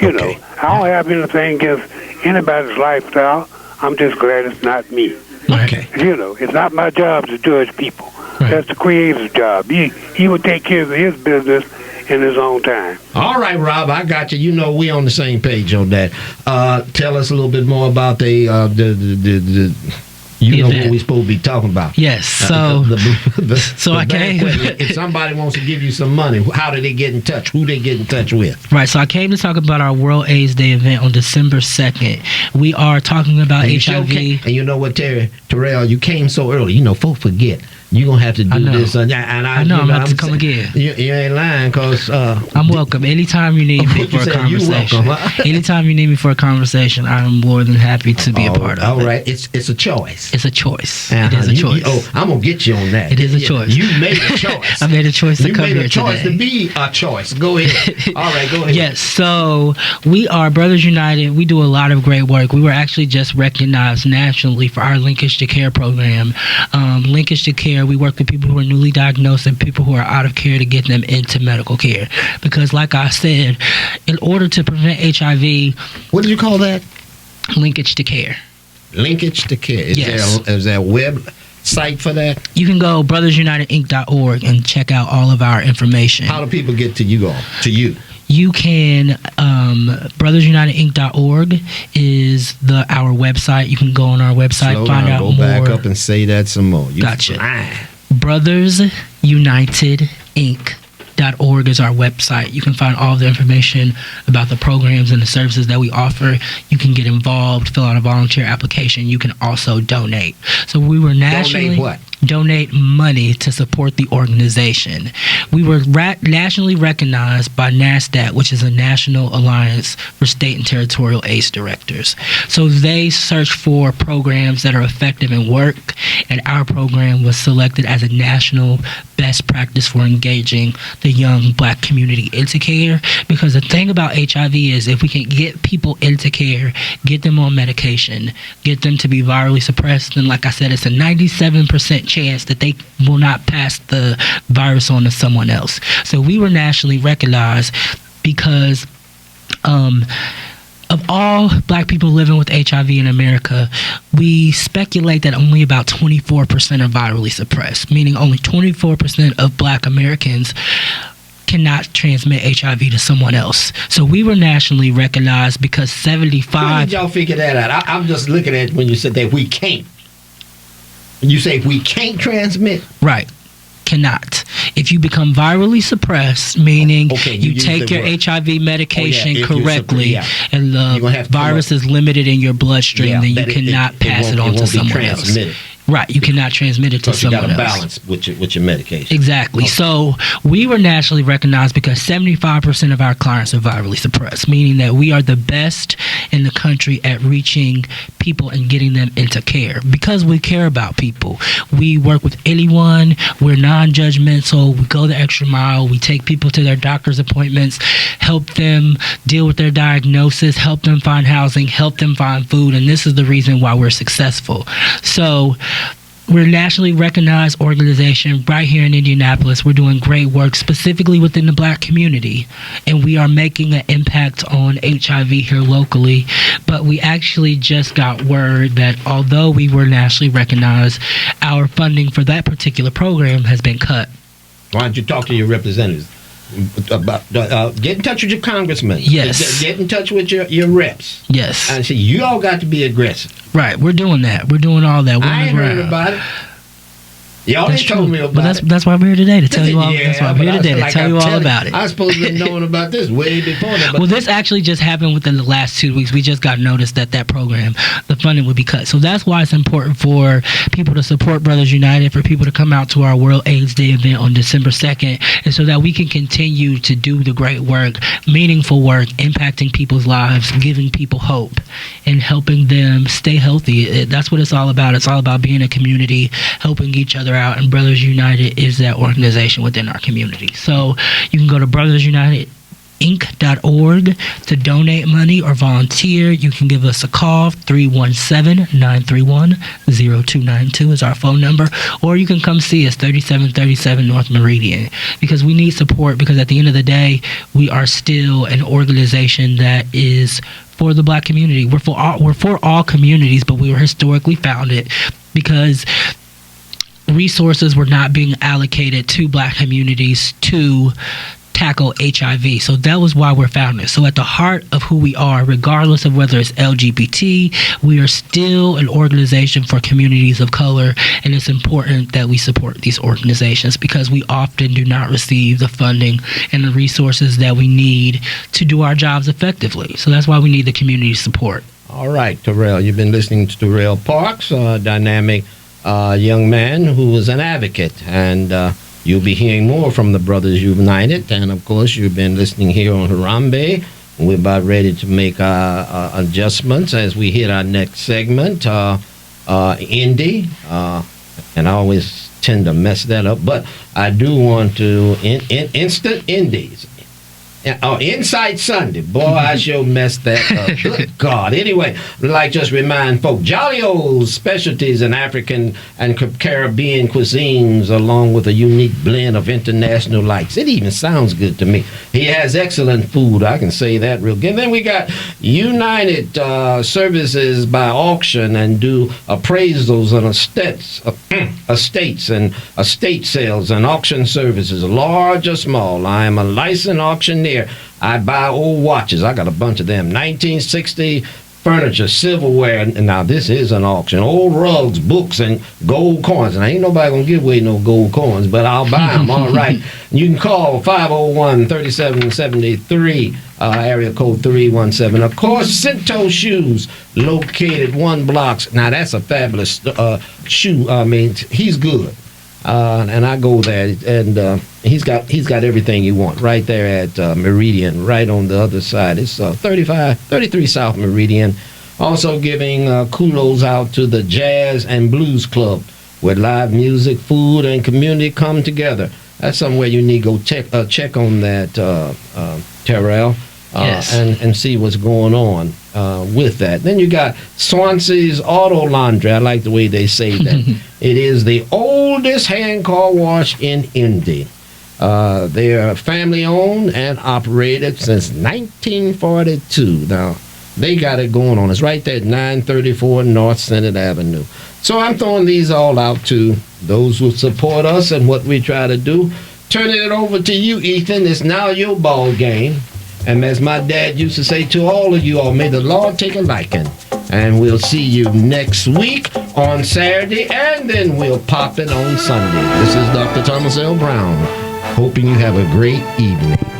You know, I don't have anything against anybody's lifestyle. I'm just glad it's not me. Okay. You know, it's not my job to judge people. Right. That's the Creator's job. He would take care of his business in his own time. All right, Rob, I got you. You know, we on the same page on that. Tell us a little bit more about the you know what we're supposed to be talking about. Yes. So, I came. If somebody wants to give you some money, how do they get in touch? Who they get in touch with? Right. So I came to talk about our World AIDS Day event on December 2nd. We are talking about HIV. And you know what, Terrell, you came so early. You know, folks forget. You're going to have to do this. And I know, I'm about to come again. You ain't lying, because... I'm welcome. Anytime you need me for a conversation. Anytime you need me for a conversation, I'm more than happy to be a part of it. All right. It's a choice. It's a choice. It is a choice. I'm going to get you on that. It is a choice. You made a choice. I made a choice to come here today. You made a choice to be a choice. Go ahead. All right, go ahead. Yes, so we are Brothers United. We do a lot of great work. We were actually just recognized nationally for our Linkage to Care program. Linkage to Care, we work with people who are newly diagnosed and people who are out of care to get them into medical care. Because like I said, in order to prevent HIV... What did you call that? Linkage to Care. Linkage to Care. Yes. Is there a website for that? You can go brothersunitedinc.org and check out all of our information. How do people get to you? You can, brothersunitedinc.org is our website. You can go on our website, find out more. Go back up and say that some more. Gotcha. brothersunitedinc.org is our website. You can find all the information about the programs and the services that we offer. You can get involved, fill out a volunteer application. You can also donate. So we were nationally... Donate what? Donate money to support the organization. We were nationally recognized by NASDAQ, which is a National Alliance for State and Territorial AIDS Directors. So they search for programs that are effective and work, and our program was selected as a national best practice for engaging the young black community into care. Because the thing about HIV is if we can get people into care, get them on medication, get them to be virally suppressed, then like I said, it's a 97% chance that they will not pass the virus on to someone else. So we were nationally recognized because of all black people living with HIV in America, we speculate that only about 24% are virally suppressed, meaning only 24% of black Americans cannot transmit HIV to someone else. So we were nationally recognized because 75... How did y'all figure that out? I'm just looking at when you said that we can't. You say we can't transmit? Right. Cannot. If you become virally suppressed, meaning you take your HIV medication correctly, and the virus is limited in your bloodstream, then you cannot pass it on to someone else. Right, you cannot transmit it to someone else. You got to balance with your medication. Exactly. So we were nationally recognized because 75% of our clients are virally suppressed, meaning that we are the best in the country at reaching people and getting them into care because we care about people. We work with anyone. We're non-judgmental. We go the extra mile. We take people to their doctor's appointments, help them deal with their diagnosis, help them find housing, help them find food, and this is the reason why we're successful. So we're a nationally recognized organization right here in Indianapolis. We're doing great work specifically within the black community, and we are making an impact on HIV here locally. But we actually just got word that although we were nationally recognized, our funding for that particular program has been cut. Why don't you talk to your representatives about get in touch with your congressman? Yes. Get in touch with your reps. Yes. And see, you all got to be aggressive. Right, we're doing that. We're doing all that. We're I ain't heard about it. Y'all ain't told me about it. That's why we're here today to tell you all. That's why I'm here today to tell you all about it. I was supposed to be knowing about this way before that. Well, this actually just happened within the last 2 weeks. We just got noticed that program, the funding would be cut. So that's why it's important for people to support Brothers United, for people to come out to our World AIDS Day event on December 2nd, and so that we can continue to do the great work, meaningful work, impacting people's lives, giving people hope, and helping them stay healthy. That's what it's all about. It's all about being a community, helping each other out, and Brothers United is that organization within our community. So you can go to brothersunitedinc.org to donate money or volunteer. You can give us a call. 317-931-0292 is our phone number, or you can come see us 3737 North Meridian, because we need support, because at the end of the day we are still an organization that is for the black community. We're for all communities, but we were historically founded because resources were not being allocated to black communities to tackle HIV. So that was why we're founded. So at the heart of who we are, regardless of whether it's LGBT, we are still an organization for communities of color, and it's important that we support these organizations because we often do not receive the funding and the resources that we need to do our jobs effectively. So that's why we need the community support. All right, Terrell, you've been listening to Terrell Parks, a dynamic young man who is an advocate, and you'll be hearing more from the Brothers United. And of course, you've been listening here on Harambee. We're about ready to make our adjustments as we hit our next segment, Indy, and I always tend to mess that up, but I do want to instant Indies. Inside Sunday. Boy, I sure messed that up. Good God. Anyway, like just remind folk, jolly old specialties in African and Caribbean cuisines, along with a unique blend of international likes. It even sounds good to me. He has excellent food. I can say that real good. And then we got United Services by auction and do appraisals on estates and estate sales and auction services, large or small. I am a licensed auctioneer. I buy old watches. I got a bunch of them. 1960 furniture, silverware. And now this is an auction. Old rugs, books, and gold coins. And ain't nobody going to give away no gold coins, but I'll buy them. All right. You can call 501-3773, area code 317. Of course, Cinto Shoes, located 1 block. Now, that's a fabulous shoe. I mean, he's good. And I go there, and he's got everything you want right there at Meridian, right on the other side. It's 33 South Meridian. Also giving kudos out to the Jazz and Blues Club, where live music, food, and community come together. That's somewhere you need to go check on that, Terrell. Yes. And see what's going on with that. Then you got Swansea's Auto Laundry. I like the way they say that. It is the oldest hand car wash in Indy. They are family owned and operated since 1942. Now, they got it going on. It's right there at 934 North Senate Avenue. So I'm throwing these all out to those who support us and what we try to do. Turning it over to you, Ethan. It's now your ball game. And as my dad used to say to all of you all, may the Lord take a liking And we'll see you next week on Saturday, and then we'll pop it on Sunday. This is Dr. Thomas L. Brown, hoping you have a great evening.